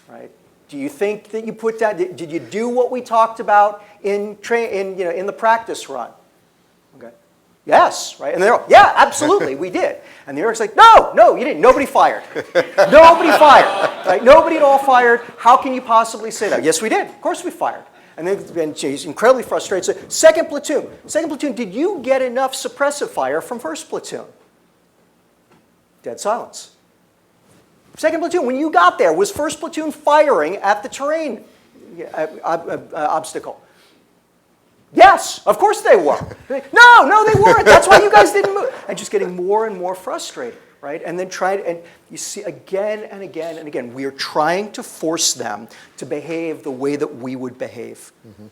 right? Do you think that you put down, did you do what we talked about in the practice run? Okay. Yes, right? And they're all, yeah, absolutely, we did. And the Iraq's like, no, you didn't. Nobody fired. Nobody fired. Right? Nobody at all fired. How can you possibly say that? Yes, we did. Of course we fired. And then he's incredibly frustrated. So, second platoon, did you get enough suppressive fire from first platoon? Dead silence. Second platoon, when you got there, was first platoon firing at the terrain obstacle? Yes, of course they were. No, they weren't. That's why you guys didn't move. And just getting more and more frustrated. right? And then and you see again and again and again, we are trying to force them to behave the way that we would behave,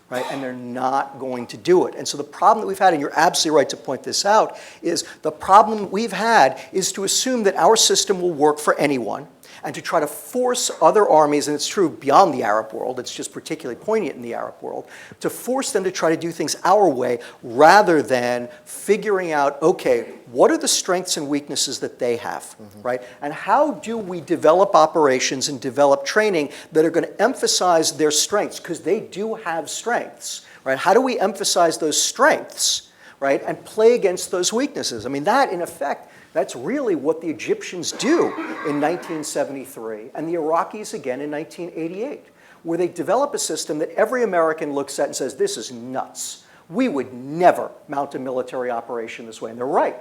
right? And they're not going to do it. And so the problem that we've had, and you're absolutely right to point this out, is the problem we've had is to assume that our system will work for anyone, and to try to force other armies, and it's true beyond the Arab world, it's just particularly poignant in the Arab world, to force them to try to do things our way rather than figuring out, okay, what are the strengths and weaknesses that they have, right? And how do we develop operations and develop training that are going to emphasize their strengths, because they do have strengths, right? How do we emphasize those strengths, right, and play against those weaknesses? I mean, that, in effect, that's really what the Egyptians do in 1973 and the Iraqis again in 1988, where they develop a system that every American looks at and says, this is nuts. We would never mount a military operation this way. And they're right.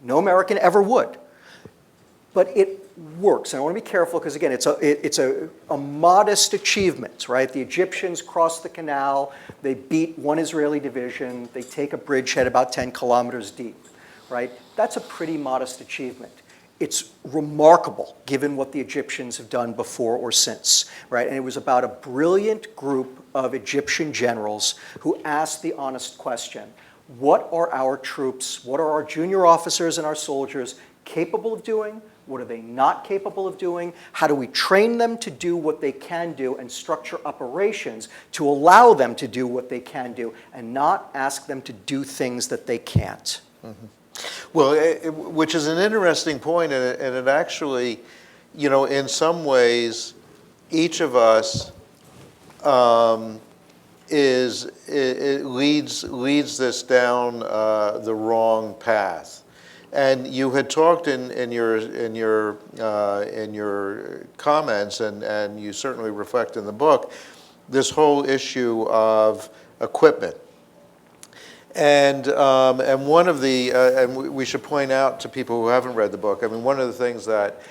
No American ever would. But it works. And I want to be careful because, again, it's a modest achievement, right? The Egyptians cross the canal. They beat one Israeli division. They take a bridgehead about 10 kilometers deep. Right? That's a pretty modest achievement. It's remarkable given what the Egyptians have done before or since, right? And it was about a brilliant group of Egyptian generals who asked the honest question, what are our troops, what are our junior officers and our soldiers capable of doing? What are they not capable of doing? How do we train them to do what they can do and structure operations to allow them to do what they can do and not ask them to do things that they can't? Well, which is an interesting point, and it actually, in some ways, each of us leads this down the wrong path. And you had talked in your comments, and you certainly reflect in the book, this whole issue of equipment. And one of the, and we should point out to people who haven't read the book, I mean, one of the things that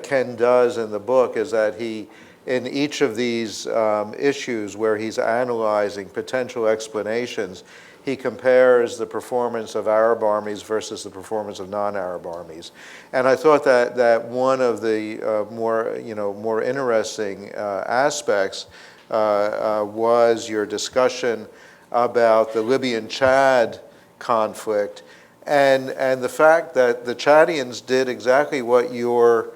Ken does in the book is that he, in each of these issues where he's analyzing potential explanations, he compares the performance of Arab armies versus the performance of non-Arab armies. And I thought that one of the more interesting aspects was your discussion about the Libyan-Chad conflict, and the fact that the Chadians did exactly what you're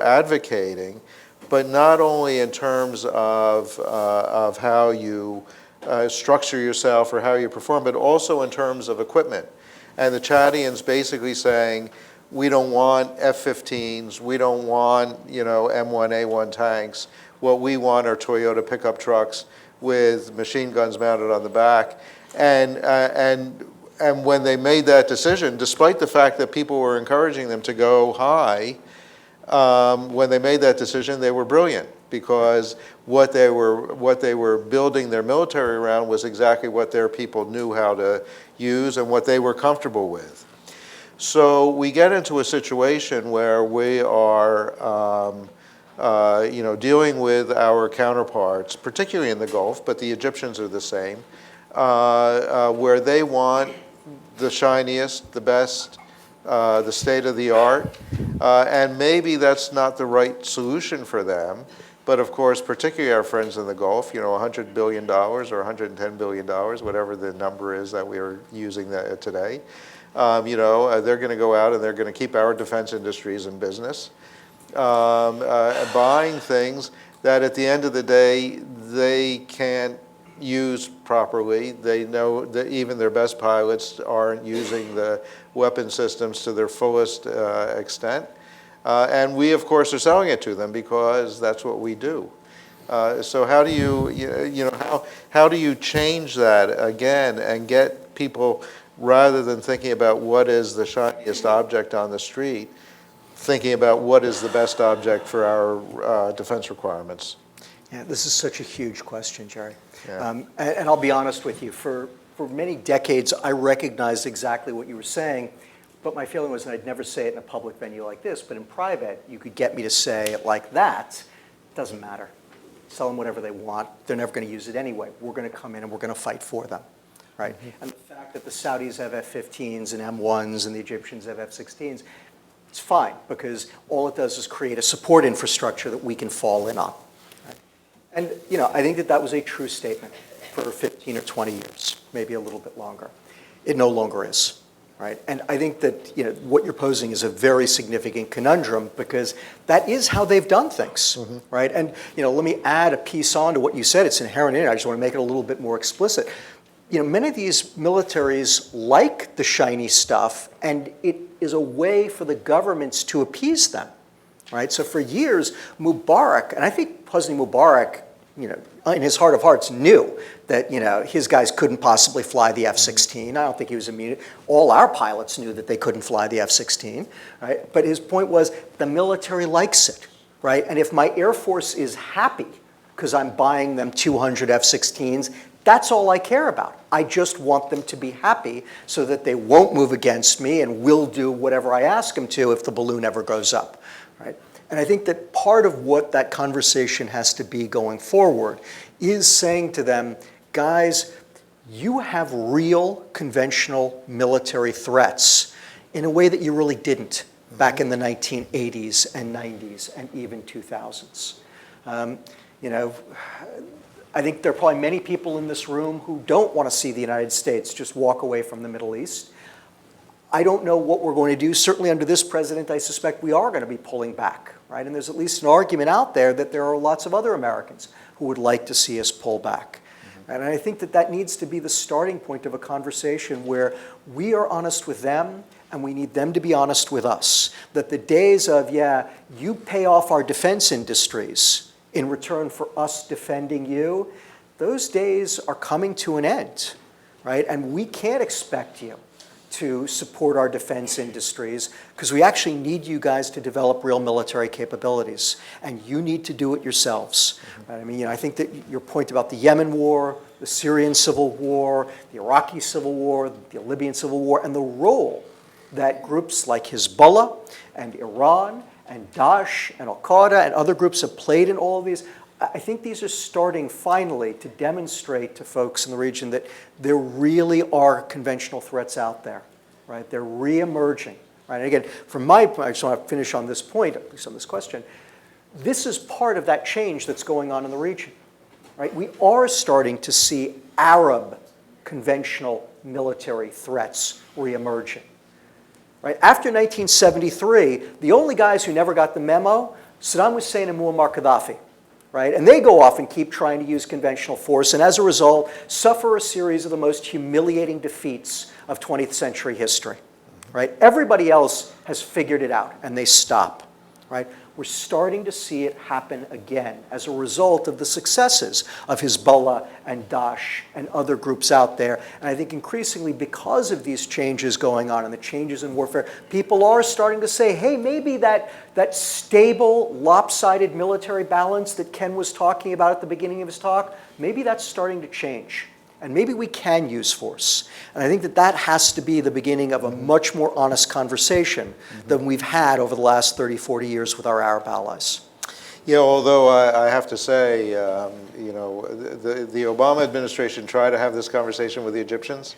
advocating, but not only in terms of how you structure yourself or how you perform, but also in terms of equipment. And the Chadians basically saying, we don't want F-15s, we don't want M1A1 tanks. What we want are Toyota pickup trucks with machine guns mounted on the back. And when they made that decision, despite the fact that people were encouraging them to go high, when they made that decision, they were brilliant, because what they were building their military around was exactly what their people knew how to use and what they were comfortable with. So we get into a situation where we are dealing with our counterparts, particularly in the Gulf, but the Egyptians are the same, where they want the shiniest, the best, the state of the art, and maybe that's not the right solution for them. But of course, particularly our friends in the Gulf, $100 billion or $110 billion, whatever the number is that we are using today, they're going to go out and they're going to keep our defense industries in business. Buying things that at the end of the day they can't use properly. They know that even their best pilots aren't using the weapon systems to their fullest extent. And we, of course, are selling it to them because that's what we do. So how do how do you change that again and get people, rather than thinking about what is the shiniest object on the street, thinking about what is the best object for our defense requirements? Yeah, this is such a huge question, Jerry. Yeah. And I'll be honest with you, for many decades, I recognized exactly what you were saying, but my feeling was that I'd never say it in a public venue like this, but in private, you could get me to say it like that. It doesn't matter. Sell them whatever they want. They're never going to use it anyway. We're going to come in and we're going to fight for them, right? Mm-hmm. And the fact that the Saudis have F-15s and M1s and the Egyptians have F-16s, It's fine, because all it does is create a support infrastructure that we can fall in on. Right? And I think that was a true statement for 15 or 20 years, maybe a little bit longer. It no longer is. Right? And I think that what you're posing is a very significant conundrum, because that is how they've done things, right? And let me add a piece on to what you said. It's inherent in it. I just want to make it a little bit more explicit. Many of these militaries like the shiny stuff, and it is a way for the governments to appease them, right? So for years, Mubarak, and I think Hosni Mubarak, in his heart of hearts, knew that his guys couldn't possibly fly the F-16. I don't think he was immune. All our pilots knew that they couldn't fly the F-16, right? But his point was the military likes it, right? And if my Air Force is happy because I'm buying them 200 F-16s, that's all I care about. I just want them to be happy so that they won't move against me and will do whatever I ask them to if the balloon ever goes up, right? And I think that part of what that conversation has to be going forward is saying to them, guys, you have real conventional military threats in a way that you really didn't back in the 1980s and 90s and even 2000s. I think there are probably many people in this room who don't want to see the United States just walk away from the Middle East. I don't know what we're going to do. Certainly under this president, I suspect we are going to be pulling back, right? And there's at least an argument out there that there are lots of other Americans who would like to see us pull back. And I think that needs to be the starting point of a conversation where we are honest with them and we need them to be honest with us. That the days of, you pay off our defense industries in return for us defending you, those days are coming to an end, right? And we can't expect you to support our defense industries, because we actually need you guys to develop real military capabilities, and you need to do it yourselves. Right? I mean, I think that your point about the Yemen war, the Syrian civil war, the Iraqi civil war, the Libyan civil war, and the role that groups like Hezbollah and Iran and Daesh and Al-Qaeda and other groups have played in all of these, I think these are starting finally to demonstrate to folks in the region that there really are conventional threats out there, right? They're re-emerging, right? And again, from my point, I just want to finish on this point, at least on this question. This is part of that change that's going on in the region, right? We are starting to see Arab conventional military threats re-emerging. Right? After 1973, the only guys who never got the memo, Saddam Hussein and Muammar Gaddafi. Right? And they go off and keep trying to use conventional force, and as a result, suffer a series of the most humiliating defeats of 20th century history. Right? Everybody else has figured it out, and they stop. Right? We're starting to see it happen again as a result of the successes of Hezbollah and Daesh and other groups out there. And I think increasingly, because of these changes going on and the changes in warfare, people are starting to say, hey, maybe that stable, lopsided military balance that Ken was talking about at the beginning of his talk, maybe that's starting to change. And maybe we can use force. And I think that has to be the beginning of a much more honest conversation than we've had over the last 30, 40 years with our Arab allies. Yeah, although I have to say, the Obama administration tried to have this conversation with the Egyptians,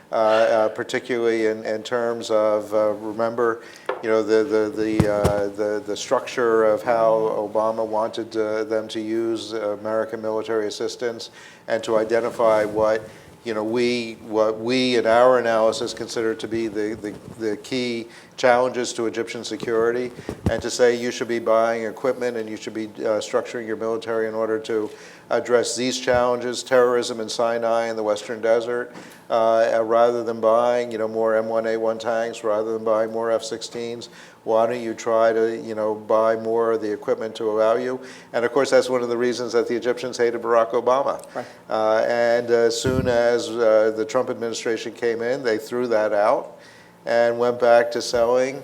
particularly in terms of, remember, the structure of how Obama wanted them to use American military assistance, and to identify what we in our analysis consider to be the key challenges to Egyptian security, and to say you should be buying equipment and you should be structuring your military in order to address these challenges, terrorism in Sinai and the Western Desert, rather than buying more M1A1 tanks, rather than buying more F-16s. Why don't you try to buy more of the equipment to allow you? And of course, that's one of the reasons that the Egyptians hated Barack Obama. Right. And as soon as the Trump administration came in, they threw that out and went back to selling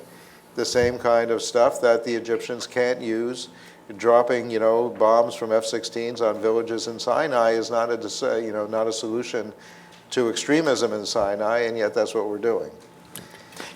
the same kind of stuff that the Egyptians can't use. Dropping bombs from F-16s on villages in Sinai is not a solution to extremism in Sinai, and yet that's what we're doing.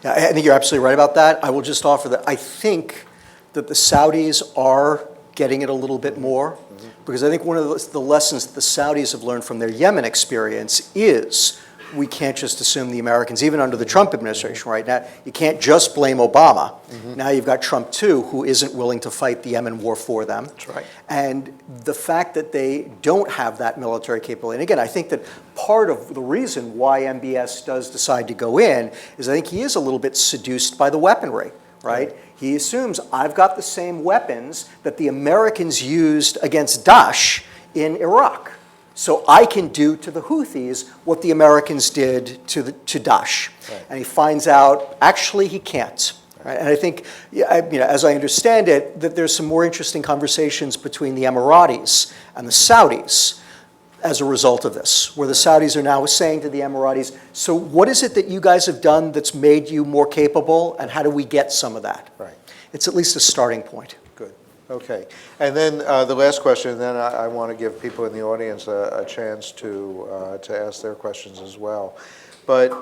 Yeah, I think you're absolutely right about that. I will just offer that I think that the Saudis are getting it a little bit more, because I think one of the lessons that the Saudis have learned from their Yemen experience is we can't just assume the Americans, even under the Trump administration right now, you can't just blame Obama. Now you've got Trump too, who isn't willing to fight the Yemen war for them. That's right. And the fact that they don't have that military capability. And again, I think that part of the reason why MBS does decide to go in is I think he is a little bit seduced by the weaponry, right? He assumes I've got the same weapons that the Americans used against Daesh in Iraq. So I can do to the Houthis what the Americans did to Daesh. Right. And he finds out, actually, he can't. Right? And I think, as I understand it, that there's some more interesting conversations between the Emiratis and the Saudis as a result of this, where the Saudis are now saying to the Emiratis, so what is it that you guys have done that's made you more capable, and how do we get some of that? Right. It's at least a starting point. Good. Okay. And then the last question, and then I want to give people in the audience a chance to ask their questions as well. But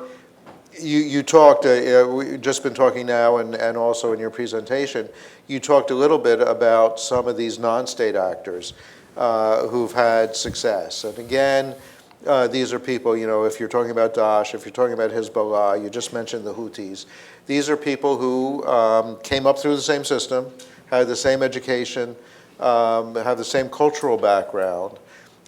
you talked, we've just been talking now and also in your presentation, you talked a little bit about some of these non-state actors who've had success. And again, these are people, if you're talking about Daesh, if you're talking about Hezbollah, you just mentioned the Houthis. These are people who came up through the same system, had the same education, have the same cultural background,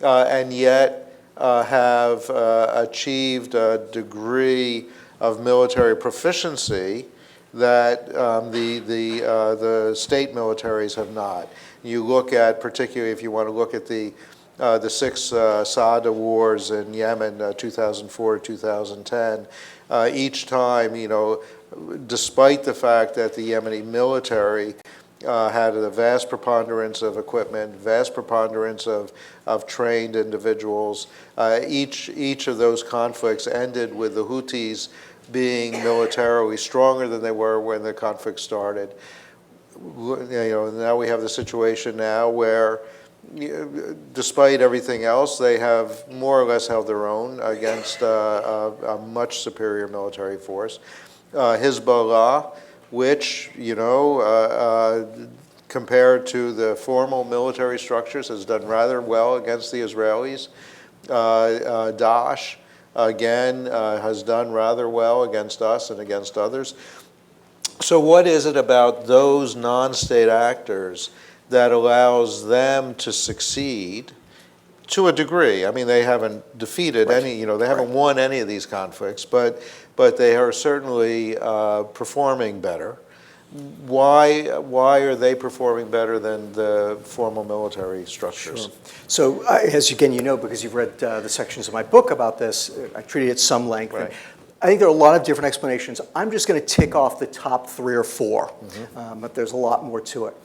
and yet have achieved a degree of military proficiency that the state militaries have not. You look at, particularly if you want to look at the 6 Saada wars in Yemen, 2004 to 2010, each time, despite the fact that the Yemeni military had a vast preponderance of equipment, vast preponderance of trained individuals, each of those conflicts ended with the Houthis being militarily stronger than they were when the conflict started. Now we have the situation now where, despite everything else, they have more or less held their own against a much superior military force. Hezbollah, which, compared to the formal military structures, has done rather well against the Israelis. Daesh, again, has done rather well against us and against others. So what is it about those non-state actors that allows them to succeed to a degree? I mean, they haven't defeated any, they haven't won any of these conflicts, but they are certainly performing better. Why are they performing better than the formal military structures? Sure. So, as again, because you've read the sections of my book about this, I treated it at some length. Right. I think there are a lot of different explanations. I'm just going to tick off the top 3 or 4, but there's a lot more to it.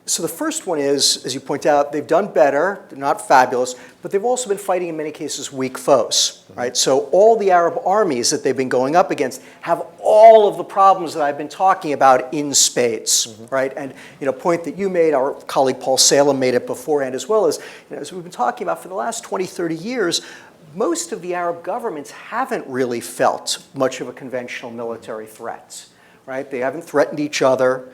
So the first one is, as you point out, they've done better. They're not fabulous, but they've also been fighting, in many cases, weak foes, right? So all the Arab armies that they've been going up against have all of the problems that I've been talking about in spades, right? And, a point that you made, our colleague Paul Salem made it beforehand as well, is, as we've been talking about for the last 20, 30 years, most of the Arab governments haven't really felt much of a conventional military threat, right? They haven't threatened each other.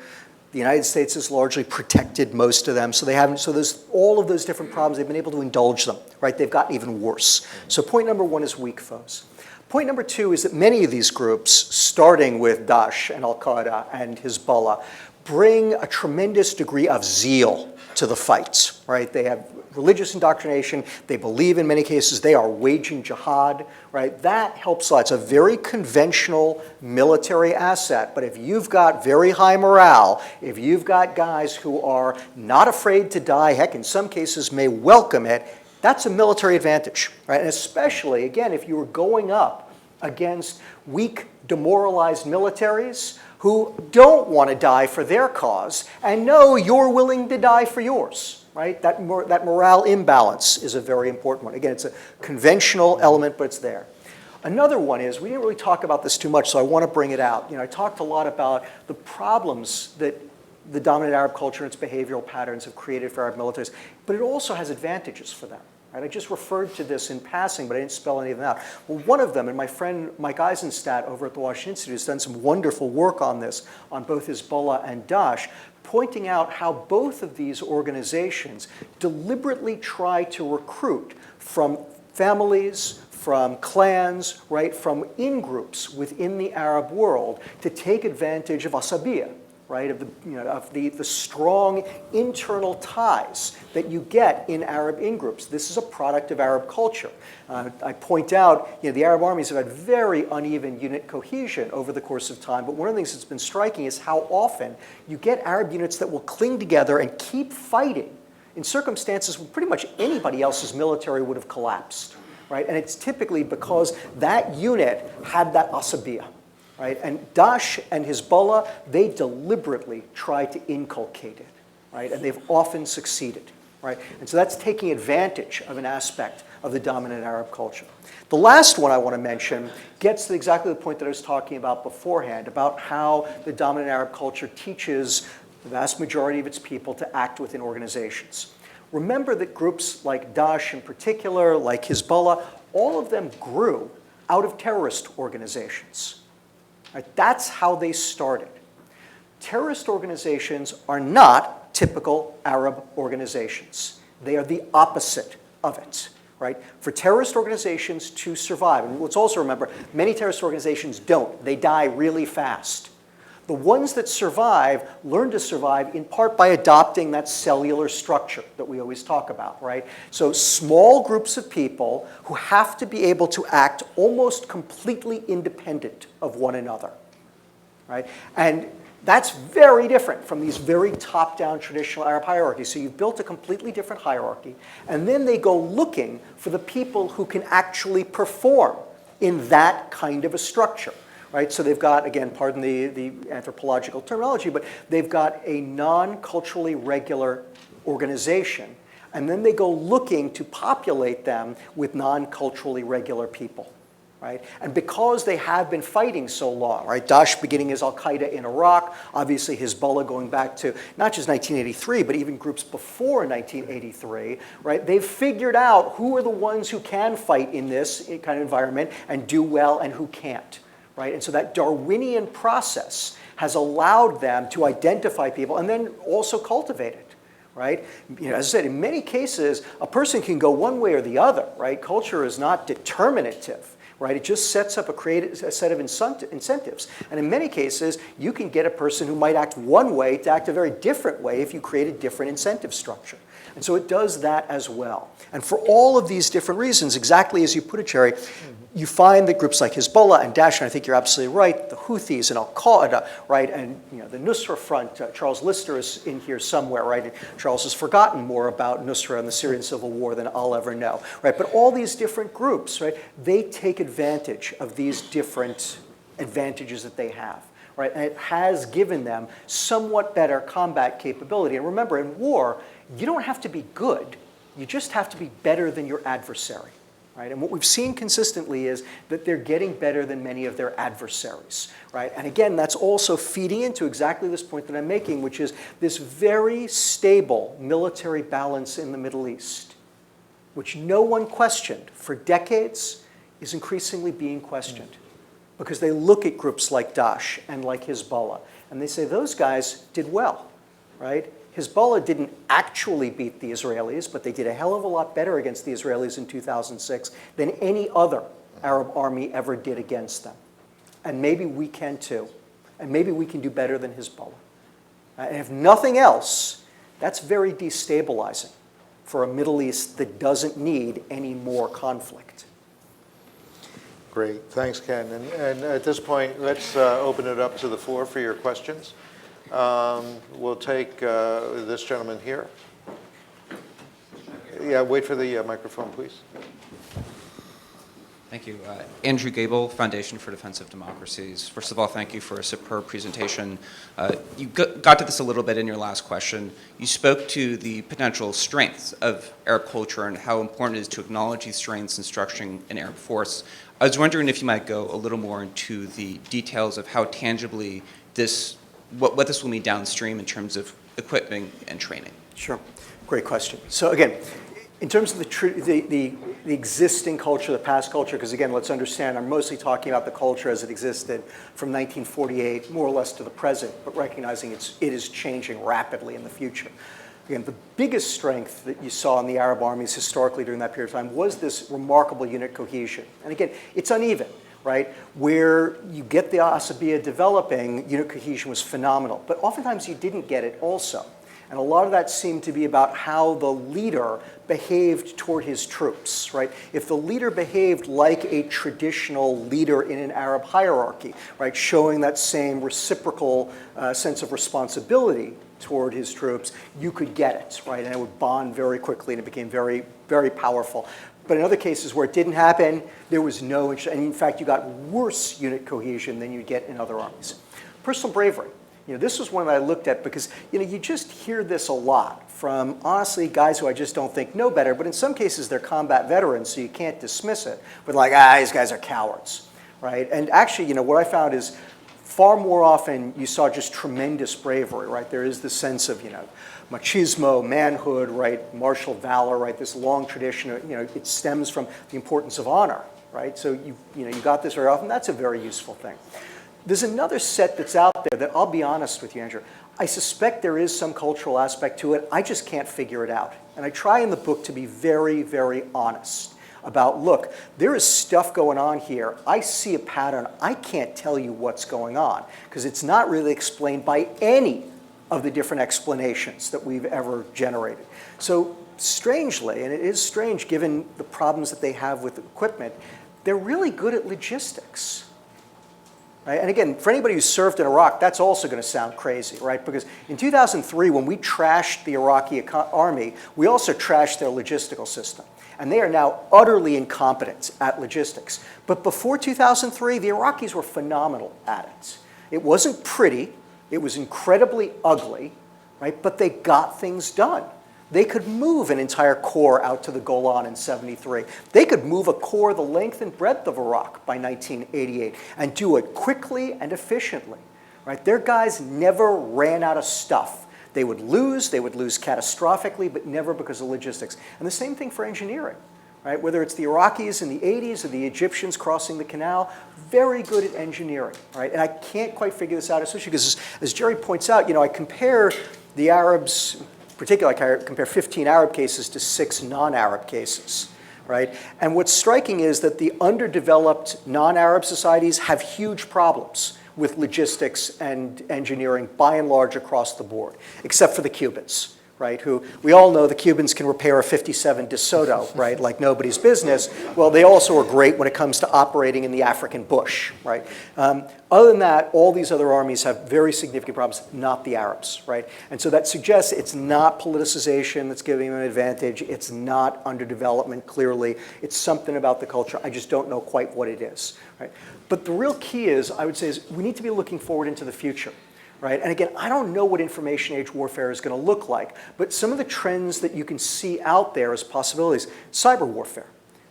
The United States has largely protected most of them, so they haven't. So there's all of those different problems. They've been able to indulge them, right? They've gotten even worse. So point number 1 is weak foes. Point number 2 is that many of these groups, starting with Daesh and Al-Qaeda and Hezbollah, bring a tremendous degree of zeal to the fight, right? They have religious indoctrination. They believe in many cases they are waging jihad, right? That helps a lot. It's a very conventional military asset. But if you've got very high morale, if you've got guys who are not afraid to die, heck, in some cases may welcome it, that's a military advantage, right? And especially, again, if you were going up against weak, demoralized militaries who don't want to die for their cause and know you're willing to die for yours, right? That morale imbalance is a very important one. Again, it's a conventional element, but it's there. Another one is, we didn't really talk about this too much, so I want to bring it out. I talked a lot about the problems that the dominant Arab culture and its behavioral patterns have created for Arab militaries, but it also has advantages for them. Right? I just referred to this in passing, but I didn't spell any of them out. Well, one of them, and my friend Mike Eisenstadt over at the Washington Institute has done some wonderful work on this, on both Hezbollah and Daesh, pointing out how both of these organizations deliberately try to recruit from families, from clans, right, from in-groups within the Arab world to take advantage of asabiya, right, of the strong internal ties that you get in Arab in-groups. This is a product of Arab culture. I point out, the Arab armies have had very uneven unit cohesion over the course of time, but one of the things that's been striking is how often you get Arab units that will cling together and keep fighting in circumstances where pretty much anybody else's military would have collapsed, right? And it's typically because that unit had that asabiya. Right? And Daesh and Hezbollah, they deliberately try to inculcate it, right? And they've often succeeded, right? And so that's taking advantage of an aspect of the dominant Arab culture. The last one I want to mention gets to exactly the point that I was talking about beforehand, about how the dominant Arab culture teaches the vast majority of its people to act within organizations. Remember that groups like Daesh in particular, like Hezbollah, all of them grew out of terrorist organizations. Right, that's how they started. Terrorist organizations are not typical Arab organizations. They are the opposite of it. Right? For terrorist organizations to survive, and let's also remember, many terrorist organizations don't. They die really fast. The ones that survive learn to survive in part by adopting that cellular structure that we always talk about, right? So small groups of people who have to be able to act almost completely independent of one another, right? And that's very different from these very top-down traditional Arab hierarchies. So you've built a completely different hierarchy, and then they go looking for the people who can actually perform in that kind of a structure. Right? So they've got, again, pardon the anthropological terminology, but they've got a non-culturally regular organization, and then they go looking to populate them with non-culturally regular people. Right? And because they have been fighting so long, right? Daesh beginning as Al-Qaeda in Iraq, obviously Hezbollah going back to not just 1983, but even groups before 1983, right? They've figured out who are the ones who can fight in this kind of environment and do well and who can't. Right? And so that Darwinian process has allowed them to identify people and then also cultivate it. Right? As I said, in many cases, a person can go one way or the other. Right? Culture is not determinative. Right? It just sets up a set of incentives. And in many cases, you can get a person who might act one way to act a very different way if you create a different incentive structure. And so it does that as well. And for all of these different reasons, exactly as you put it, Jerry, you find that groups like Hezbollah and Daesh, and I think you're absolutely right, the Houthis and Al-Qaeda, right, and the Nusra Front, Charles Lister is in here somewhere, right, and Charles has forgotten more about Nusra and the Syrian civil war than I'll ever know, right, but all these different groups, right, they take advantage of these different advantages that they have. Right, and it has given them somewhat better combat capability. And remember, in war, you don't have to be good. You just have to be better than your adversary. Right? And what we've seen consistently is that they're getting better than many of their adversaries. Right? And again, that's also feeding into exactly this point that I'm making, which is this very stable military balance in the Middle East, which no one questioned for decades, is increasingly being questioned. Because they look at groups like Daesh and like Hezbollah, and they say those guys did well, right? Hezbollah didn't actually beat the Israelis, but they did a hell of a lot better against the Israelis in 2006 than any other Arab army ever did against them. And maybe we can too. And maybe we can do better than Hezbollah. And if nothing else, that's very destabilizing for a Middle East that doesn't need any more conflict. Great. Thanks, Ken. And at this point, let's open it up to the floor for your questions. We'll take this gentleman here. Yeah, wait for the microphone, please. Thank you. Andrew Gable, Foundation for Defensive Democracies. First of all, thank you for a superb presentation. You got to this a little bit in your last question. You spoke to the potential strengths of Arab culture and how important it is to acknowledge these strengths in structuring an Arab force. I was wondering if you might go a little more into the details of how tangibly what this will mean downstream in terms of equipping and training. Sure. Great question. So again, in terms of the existing culture, the past culture, because again, let's understand, I'm mostly talking about the culture as it existed from 1948, more or less to the present, but recognizing it is changing rapidly in the future. again, the biggest strength that you saw in the Arab armies historically during that period of time was this remarkable unit cohesion. And again, it's uneven, right? Where you get the Asabiya developing, unit cohesion was phenomenal. But oftentimes you didn't get it also. And a lot of that seemed to be about how the leader behaved toward his troops, right? If the leader behaved like a traditional leader in an Arab hierarchy, right, showing that same reciprocal sense of responsibility toward his troops, you could get it, right? And it would bond very quickly, and it became very, very powerful. But in other cases where it didn't happen, there was no, and in fact, you got worse unit cohesion than you'd get in other armies. Personal bravery. This was one that I looked at because, you just hear this a lot from, honestly, guys who I just don't think know better, but in some cases they're combat veterans, so you can't dismiss it with like, these guys are cowards, right? And actually, what I found is far more often you saw just tremendous bravery, right? There is this sense of, machismo, manhood, right? Martial valor, right? This long tradition, it stems from the importance of honor, right? So you got this very often. That's a very useful thing. There's another set that's out there that I'll be honest with you, Andrew. I suspect there is some cultural aspect to it. I just can't figure it out. And I try in the book to be very, very honest about, look, there is stuff going on here. I see a pattern. I can't tell you what's going on because it's not really explained by any of the different explanations that we've ever generated. So strangely, and it is strange given the problems that they have with equipment, they're really good at logistics. Right? And again, for anybody who's served in Iraq, that's also going to sound crazy, right? Because in 2003, when we trashed the Iraqi army, we also trashed their logistical system. And they are now utterly incompetent at logistics. But before 2003, the Iraqis were phenomenal at it. It wasn't pretty. It was incredibly ugly, right? But they got things done. They could move an entire corps out to the Golan in 73. They could move a corps the length and breadth of Iraq by 1988 and do it quickly and efficiently. Right? Their guys never ran out of stuff. They would lose catastrophically, but never because of logistics. And the same thing for engineering. Right? Whether it's the Iraqis in the 80s or the Egyptians crossing the canal, very good at engineering. Right? And I can't quite figure this out, especially because, as Jerry points out, I compare the Arabs, particularly, I compare 15 Arab cases to 6 non-Arab cases, right? And what's striking is that the underdeveloped non-Arab societies have huge problems with logistics and engineering by and large across the board, except for the Cubans, right? Who we all know the Cubans can repair a 57 DeSoto, right? Like nobody's business. Well, they also are great when it comes to operating in the African bush, right? Other than that, all these other armies have very significant problems, not the Arabs, right? And so that suggests it's not politicization that's giving them an advantage. It's not underdevelopment, clearly. It's something about the culture. I just don't know quite what it is, right? But the real key is, I would say, is we need to be looking forward into the future. Right? And again, I don't know what information age warfare is going to look like, but some of the trends that you can see out there as possibilities, cyber warfare.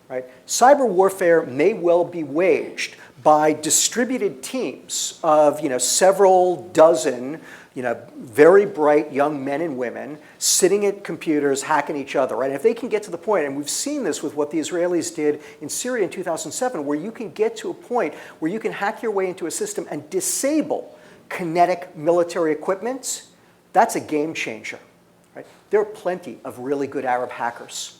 Right? Cyber warfare may well be waged by distributed teams of several dozen very bright young men and women sitting at computers hacking each other. Right? And if they can get to the point, and we've seen this with what the Israelis did in Syria in 2007, where you can get to a point where you can hack your way into a system and disable kinetic military equipment, that's a game changer. Right? There are plenty of really good Arab hackers.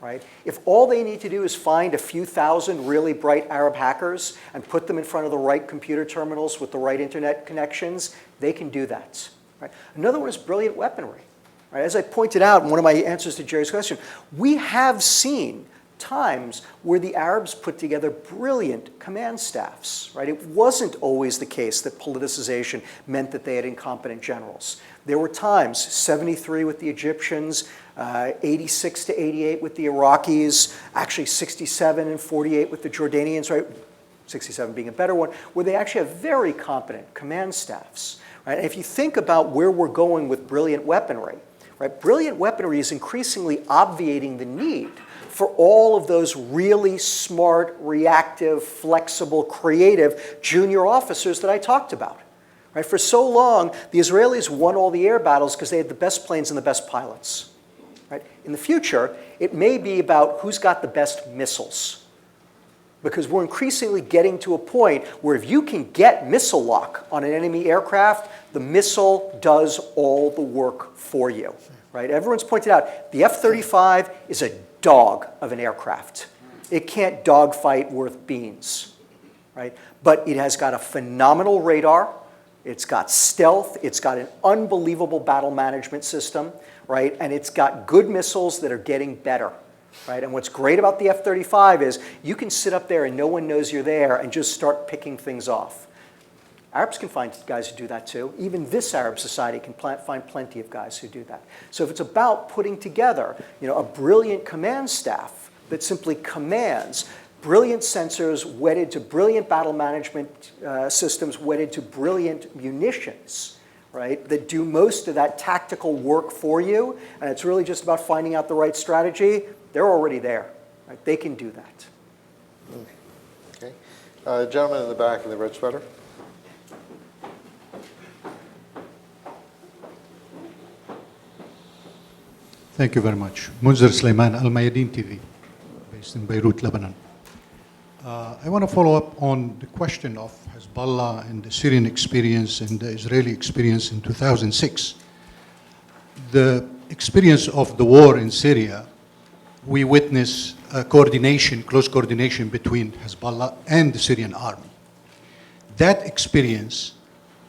Right? If all they need to do is find a few thousand really bright Arab hackers and put them in front of the right computer terminals with the right internet connections, they can do that. Right? Another one is brilliant weaponry. Right? As I pointed out in one of my answers to Jerry's question, we have seen times where the Arabs put together brilliant command staffs, right? It wasn't always the case that politicization meant that they had incompetent generals. There were times, 73 with the Egyptians, 86 to 88 with the Iraqis, actually 67 and 48 with the Jordanians, right? 67 being a better one, where they actually have very competent command staffs. Right? And if you think about where we're going with brilliant weaponry, right? Brilliant weaponry is increasingly obviating the need for all of those really smart, reactive, flexible, creative junior officers that I talked about. Right? For so long, the Israelis won all the air battles because they had the best planes and the best pilots. Right? In the future, it may be about who's got the best missiles. Because we're increasingly getting to a point where if you can get missile lock on an enemy aircraft, the missile does all the work for you. right? Everyone's pointed out the F-35 is a dog of an aircraft. It can't dogfight worth beans, right? But it has got a phenomenal radar. It's got stealth. It's got an unbelievable battle management system, right? And it's got good missiles that are getting better, right? And what's great about the F-35 is you can sit up there and no one knows you're there and just start picking things off. Arabs can find guys who do that too. Even this Arab society can find plenty of guys who do that. So if it's about putting together, a brilliant command staff that simply commands brilliant sensors wedded to brilliant battle management systems wedded to brilliant munitions, right, that do most of that tactical work for you, and it's really just about finding out the right strategy, they're already there. Right? They can do that. Okay. Gentleman in the back in the red sweater. Thank you very much. Munzir Sulaiman, Al Mayadeen TV, based in Beirut, Lebanon. I want to follow up on the question of Hezbollah and the Syrian experience and the Israeli experience in 2006. The experience of the war in Syria, we witness close coordination between Hezbollah and the Syrian army. That experience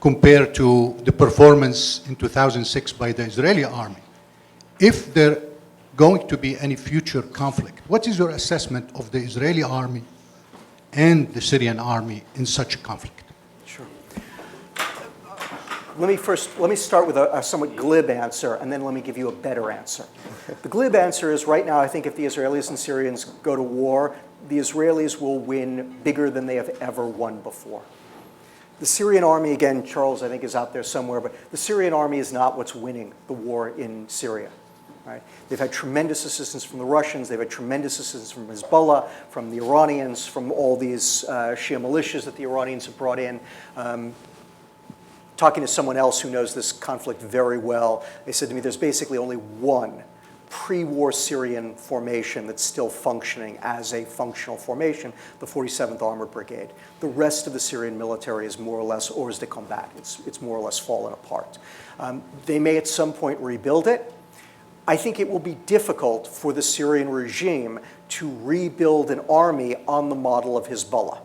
compared to the performance in 2006 by the Israeli army, if there going to be any future conflict, what is your assessment of the Israeli army and the Syrian army in such a conflict? Sure. Let me start with a somewhat glib answer, and then let me give you a better answer. The glib answer is right now, I think if the Israelis and Syrians go to war, the Israelis will win bigger than they have ever won before. The Syrian army, again, Charles, I think, is out there somewhere, but the Syrian army is not what's winning the war in Syria. Right? They've had tremendous assistance from the Russians. They've had tremendous assistance from Hezbollah, from the Iranians, from all these Shia militias that the Iranians have brought in. Talking to someone else who knows this conflict very well, they said to me there's basically only one pre-war Syrian formation that's still functioning as a functional formation, the 47th Armored Brigade. The rest of the Syrian military is more or less hors de combat. It's more or less fallen apart. They may at some point rebuild it. I think it will be difficult for the Syrian regime to rebuild an army on the model of Hezbollah.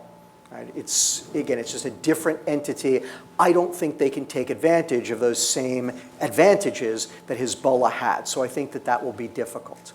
Right? It's just a different entity. I don't think they can take advantage of those same advantages that Hezbollah had. So I think that will be difficult.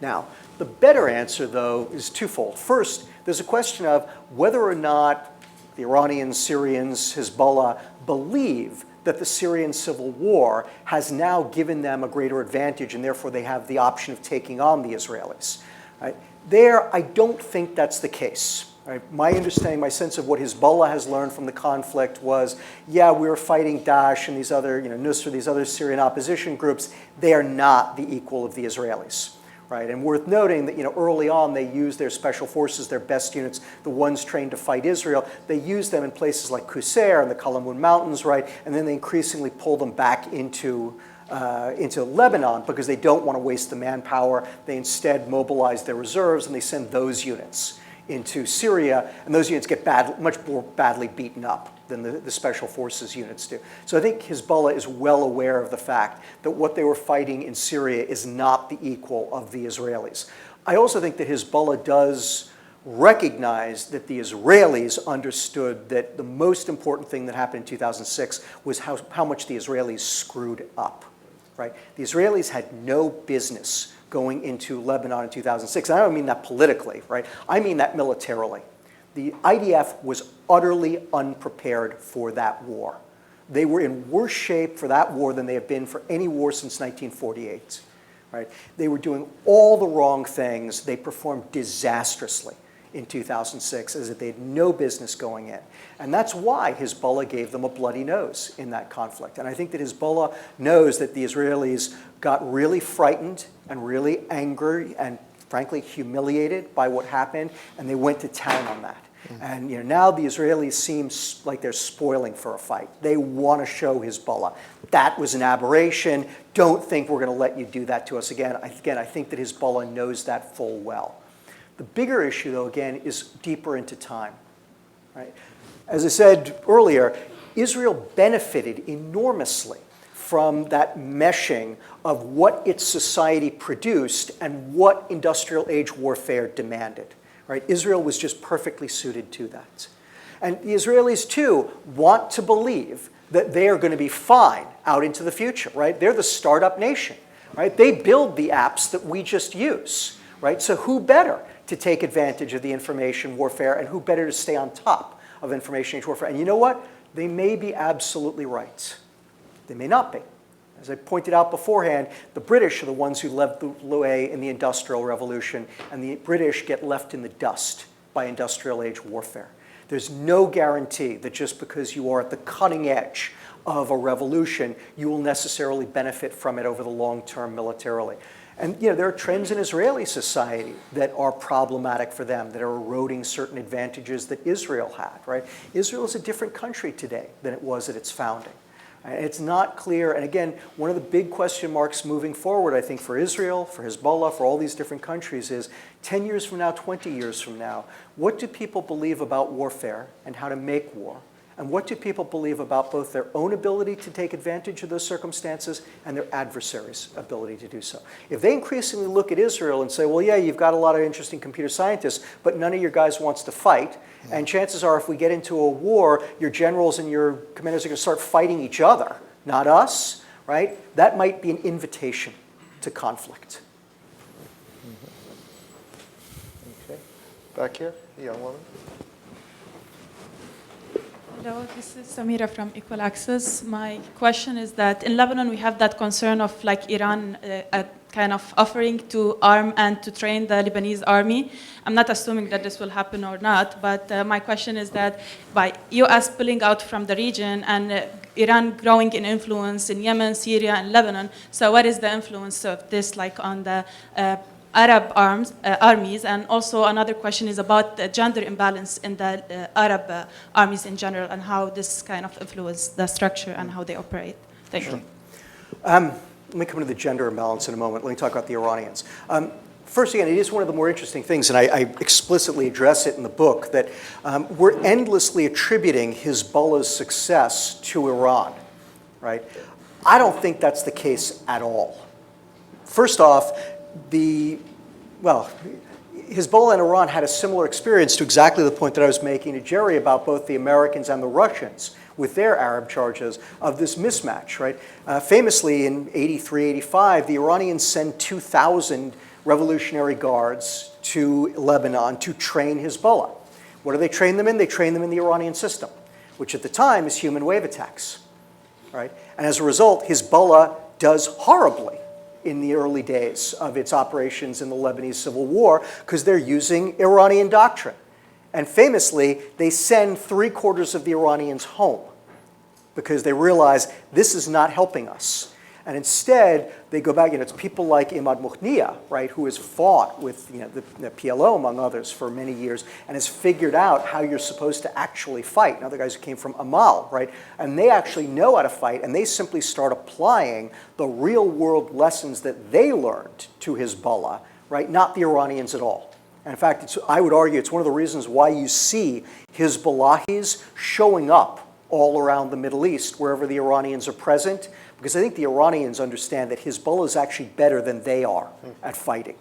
Now, the better answer, though, is twofold. First, there's a question of whether or not the Iranians, Syrians, Hezbollah believe that the Syrian civil war has now given them a greater advantage, and therefore they have the option of taking on the Israelis. Right? There, I don't think that's the case. Right? My understanding, my sense of what Hezbollah has learned from the conflict was, yeah, we were fighting Daesh and these other, Nusra, these other Syrian opposition groups. They are not the equal of the Israelis. Right? And worth noting that early on they used their special forces, their best units, the ones trained to fight Israel. They used them in places like Qusair and the Kalamun Mountains, right? And then they increasingly pulled them back into Lebanon because they don't want to waste the manpower. They instead mobilize their reserves and they send those units into Syria, and those units get much more badly beaten up than the special forces units do. So I think Hezbollah is well aware of the fact that what they were fighting in Syria is not the equal of the Israelis. I also think that Hezbollah does recognize that the Israelis understood that the most important thing that happened in 2006 was how much the Israelis screwed up. Right? The Israelis had no business going into Lebanon in 2006. And I don't mean that politically, right? I mean that militarily. The IDF was utterly unprepared for that war. They were in worse shape for that war than they have been for any war since 1948. Right? They were doing all the wrong things. They performed disastrously in 2006, as if they had no business going in. And that's why Hezbollah gave them a bloody nose in that conflict. And I think that Hezbollah knows that the Israelis got really frightened and really angry and frankly humiliated by what happened, and they went to town on that. And now the Israelis seem like they're spoiling for a fight. They want to show Hezbollah that was an aberration. Don't think we're going to let you do that to us again. I think that Hezbollah knows that full well. The bigger issue, though, again, is deeper into time. Right? As I said earlier, Israel benefited enormously from that meshing of what its society produced and what industrial age warfare demanded. Right? Israel was just perfectly suited to that. And the Israelis, too, want to believe that they are going to be fine out into the future. Right? They're the startup nation. Right? They build the apps that we just use. Right? So who better to take advantage of the information warfare, and who better to stay on top of information age warfare? And you know what? They may be absolutely right. They may not be. As I pointed out beforehand, the British are the ones who led the way in the Industrial Revolution, and the British get left in the dust by industrial age warfare. There's no guarantee that just because you are at the cutting edge of a revolution, you will necessarily benefit from it over the long term militarily. And there are trends in Israeli society that are problematic for them, that are eroding certain advantages that Israel had. Right? Israel is a different country today than it was at its founding. It's not clear, and again, one of the big question marks moving forward, I think, for Israel, for Hezbollah, for all these different countries is 10 years from now, 20 years from now, what do people believe about warfare and how to make war? And what do people believe about both their own ability to take advantage of those circumstances and their adversaries' ability to do so? If they increasingly look at Israel and say, well, yeah, you've got a lot of interesting computer scientists, but none of your guys wants to fight, and chances are if we get into a war, your generals and your commanders are going to start fighting each other, not us, right? That might be an invitation to conflict. Okay. Back here, the young woman. Hello, this is Samira from Equal Access. My question is that in Lebanon we have that concern of like Iran kind of offering to arm and to train the Lebanese army. I'm not assuming that this will happen or not, but my question is that by US pulling out from the region and Iran growing in influence in Yemen, Syria, and Lebanon, so what is the influence of this like on the Arab armies? And also another question is about the gender imbalance in the Arab armies in general and how this kind of influence the structure and how they operate. Thank you. Let me come to the gender imbalance in a moment. Let me talk about the Iranians. First, again, it is one of the more interesting things, and I explicitly address it in the book, that we're endlessly attributing Hezbollah's success to Iran, right? I don't think that's the case at all. First off, Hezbollah and Iran had a similar experience to exactly the point that I was making to Jerry about both the Americans and the Russians with their Arab charges of this mismatch, right? Famously, in 83, 85, the Iranians send 2,000 Revolutionary Guards to Lebanon to train Hezbollah. What do they train them in? They train them in the Iranian system, which at the time is human wave attacks, right? And as a result, Hezbollah does horribly in the early days of its operations in the Lebanese civil war because they're using Iranian doctrine. And famously, they send 3/4 of the Iranians home because they realize this is not helping us. And instead, they go back, it's people like Imad Muhnia, right, who has fought with the PLO, among others, for many years, and has figured out how you're supposed to actually fight. And other guys who came from Amal, right, and they actually know how to fight, and they simply start applying the real-world lessons that they learned to Hezbollah, right, not the Iranians at all. And in fact, I would argue it's one of the reasons why you see Hezbollahis showing up all around the Middle East, wherever the Iranians are present, because I think the Iranians understand that Hezbollah is actually better than they are at fighting,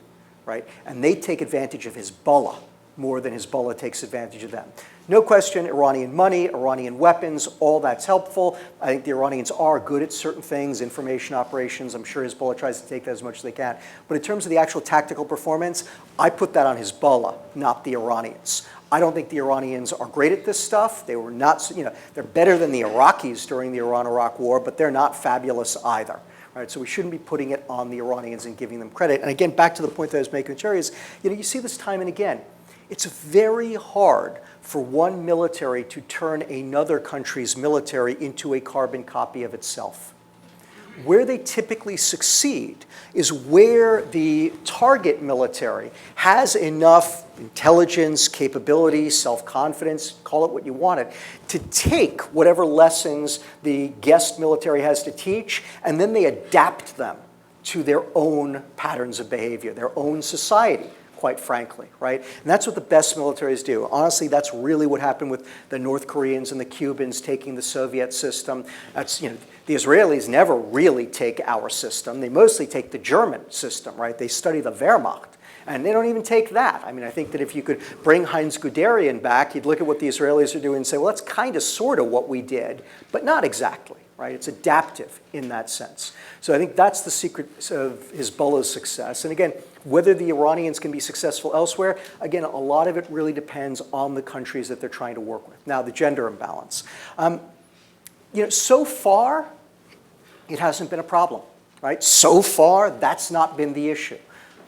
right? And they take advantage of Hezbollah more than Hezbollah takes advantage of them. No question, Iranian money, Iranian weapons, all that's helpful. I think the Iranians are good at certain things, information operations. I'm sure Hezbollah tries to take that as much as they can. But in terms of the actual tactical performance, I put that on Hezbollah, not the Iranians. I don't think the Iranians are great at this stuff. They were not, they're better than the Iraqis during the Iran-Iraq war, but they're not fabulous either. Right, so we shouldn't be putting it on the Iranians and giving them credit. And again, back to the point that I was making with Jerry is, you see this time and again. It's very hard for one military to turn another country's military into a carbon copy of itself. Where they typically succeed is where the target military has enough intelligence, capability, self-confidence, call it what you want it, to take whatever lessons the guest military has to teach, and then they adapt them to their own patterns of behavior, their own society. quite frankly, right? And that's what the best militaries do. Honestly, that's really what happened with the North Koreans and the Cubans taking the Soviet system. That's, the Israelis never really take our system. They mostly take the German system, right? They study the Wehrmacht. And they don't even take that. I mean, I think that if you could bring Heinz Guderian back, you'd look at what the Israelis are doing and say, well, that's kind of sort of what we did, but not exactly, right? It's adaptive in that sense. So I think that's the secret of Hezbollah's success. And again, whether the Iranians can be successful elsewhere, again, a lot of it really depends on the countries that they're trying to work with. Now, the gender imbalance. So far, it hasn't been a problem, right? So far, that's not been the issue.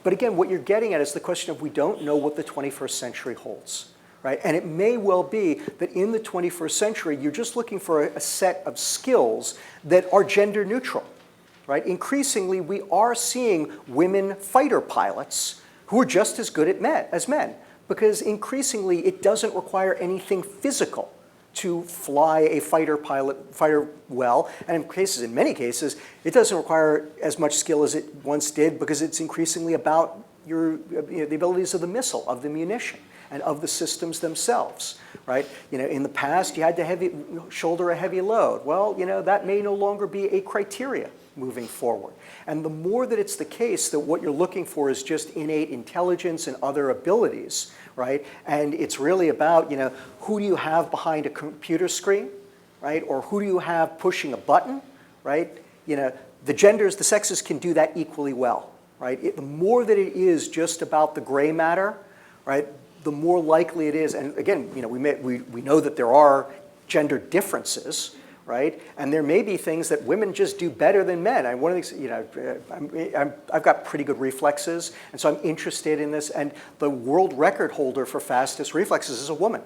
But again, what you're getting at is the question of we don't know what the 21st century holds, right? And it may well be that in the 21st century, you're just looking for a set of skills that are gender neutral, right? Increasingly, we are seeing women fighter pilots who are just as good as men, because increasingly, it doesn't require anything physical to fly a fighter well, and in many cases, it doesn't require as much skill as it once did because it's increasingly about the abilities of the missile, of the munition, and of the systems themselves, right? In the past, you had to shoulder a heavy load. Well, that may no longer be a criteria moving forward. And the more that it's the case that what you're looking for is just innate intelligence and other abilities, right? And it's really about, who do you have behind a computer screen, right? Or who do you have pushing a button, right? The sexes can do that equally well, right? The more that it is just about the gray matter, right, the more likely it is. And again, we know that there are gender differences, right? And there may be things that women just do better than men. And one of the things, I've got pretty good reflexes, and so I'm interested in this. And the world record holder for fastest reflexes is a woman,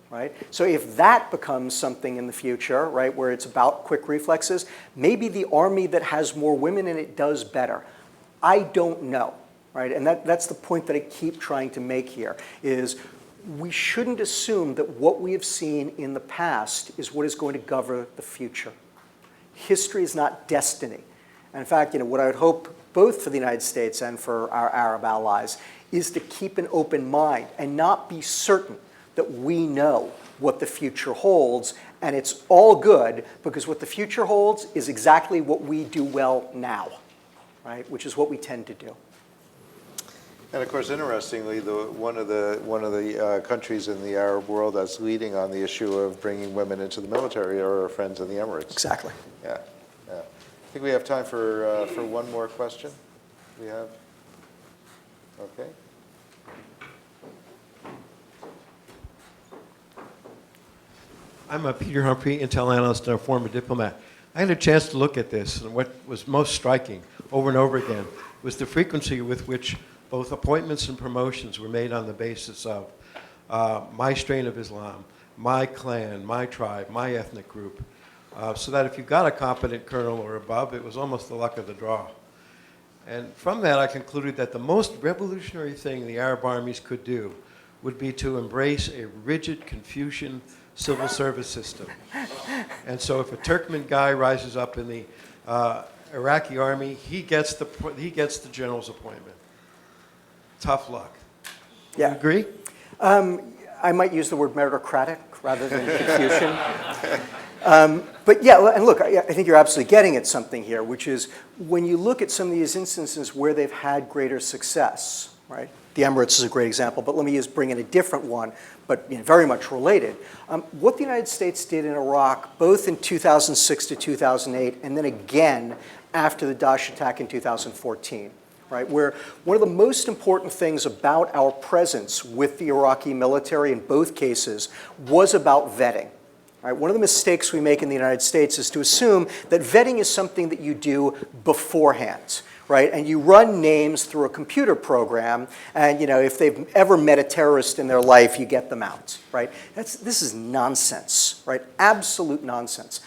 right? So if that becomes something in the future, right, where it's about quick reflexes, maybe the army that has more women in it does better. I don't know, right? And that's the point that I keep trying to make here, is we shouldn't assume that what we have seen in the past is what is going to govern the future. History is not destiny. And in fact, what I would hope both for the United States and for our Arab allies is to keep an open mind and not be certain that we know what the future holds, and it's all good because what the future holds is exactly what we do well now, right? Which is what we tend to do. And of course, interestingly, one of the countries in the Arab world that's leading on the issue of bringing women into the military are our friends in the Emirates. Exactly. Yeah. I think we have time for one more question. We have? Okay. I'm a Peter Humphrey, Intel analyst and a former diplomat. I had a chance to look at this, and what was most striking over and over again was the frequency with which both appointments and promotions were made on the basis of my strain of Islam, my clan, my tribe, my ethnic group, so that if you got a competent colonel or above, it was almost the luck of the draw. And from that, I concluded that the most revolutionary thing the Arab armies could do would be to embrace a rigid Confucian civil service system. And so if a Turkmen guy rises up in the Iraqi army, he gets the general's appointment. Tough luck. Yeah. You agree? I might use the word meritocratic rather than Confucian. But yeah, and look, I think you're absolutely getting at something here, which is when you look at some of these instances where they've had greater success, right? The Emirates is a great example, but let me just bring in a different one, but very much related. What the United States did in Iraq, both in 2006 to 2008, and then again after the Daesh attack in 2014, right, where one of the most important things about our presence with the Iraqi military in both cases was about vetting. Right? One of the mistakes we make in the United States is to assume that vetting is something that you do beforehand, right? And you run names through a computer program, and if they've ever met a terrorist in their life, you get them out, right? This is nonsense, right? Absolute nonsense.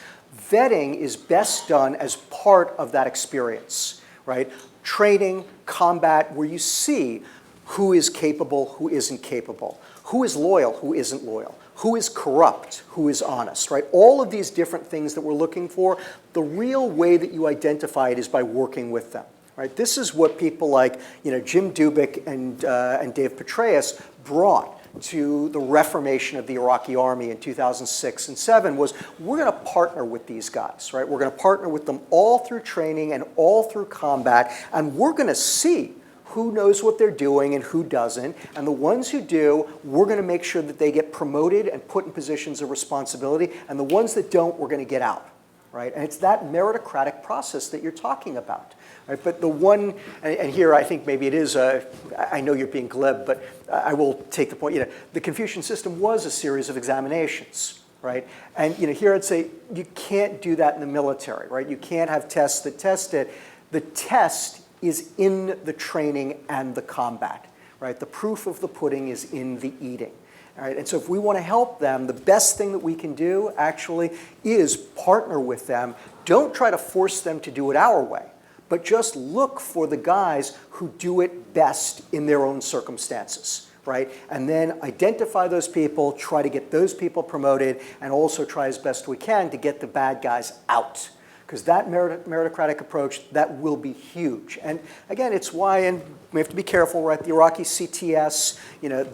Vetting is best done as part of that experience, right? Training, combat, where you see who is capable, who isn't capable, who is loyal, who isn't loyal, who is corrupt, who is honest, right? All of these different things that we're looking for, the real way that you identify it is by working with them, Right? This is what people like Jim Dubik and Dave Petraeus brought to the reformation of the Iraqi army in 2006 and 2007 was we're going to partner with these guys, right? We're going to partner with them all through training and all through combat, and we're going to see who knows what they're doing and who doesn't, and the ones who do, we're going to make sure that they get promoted and put in positions of responsibility, and the ones that don't, we're going to get out, right? And it's that meritocratic process that you're talking about. Right, but the one, and here I think maybe it is, I know you're being glib, but I will take the point, the Confucian system was a series of examinations, right? And here I'd say you can't do that in the military, right? You can't have tests that test it. The test is in the training and the combat, right? The proof of the pudding is in the eating. All right, and so if we want to help them, the best thing that we can do actually is partner with them. Don't try to force them to do it our way, but just look for the guys who do it best in their own circumstances, right? And then identify those people, try to get those people promoted, and also try as best we can to get the bad guys out. Because that meritocratic approach, that will be huge. And again, it's why, and we have to be careful, right? The Iraqi CTS,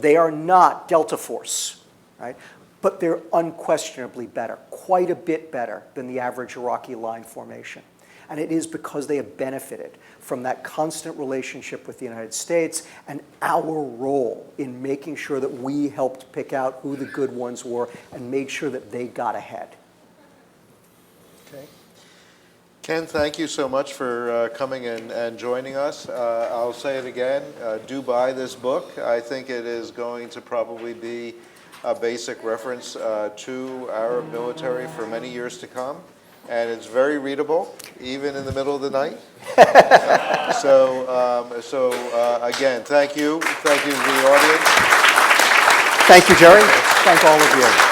they are not Delta Force, right? But they're unquestionably better, quite a bit better than the average Iraqi line formation. And it is because they have benefited from that constant relationship with the United States and our role in making sure that we helped pick out who the good ones were and made sure that they got ahead. Okay. Ken, thank you so much for coming and joining us. I'll say it again, do buy this book. I think it is going to probably be a basic reference to our military for many years to come. And it's very readable, even in the middle of the night. Again, thank you. Thank you to the audience. Thank you, Jerry. Thank all of you.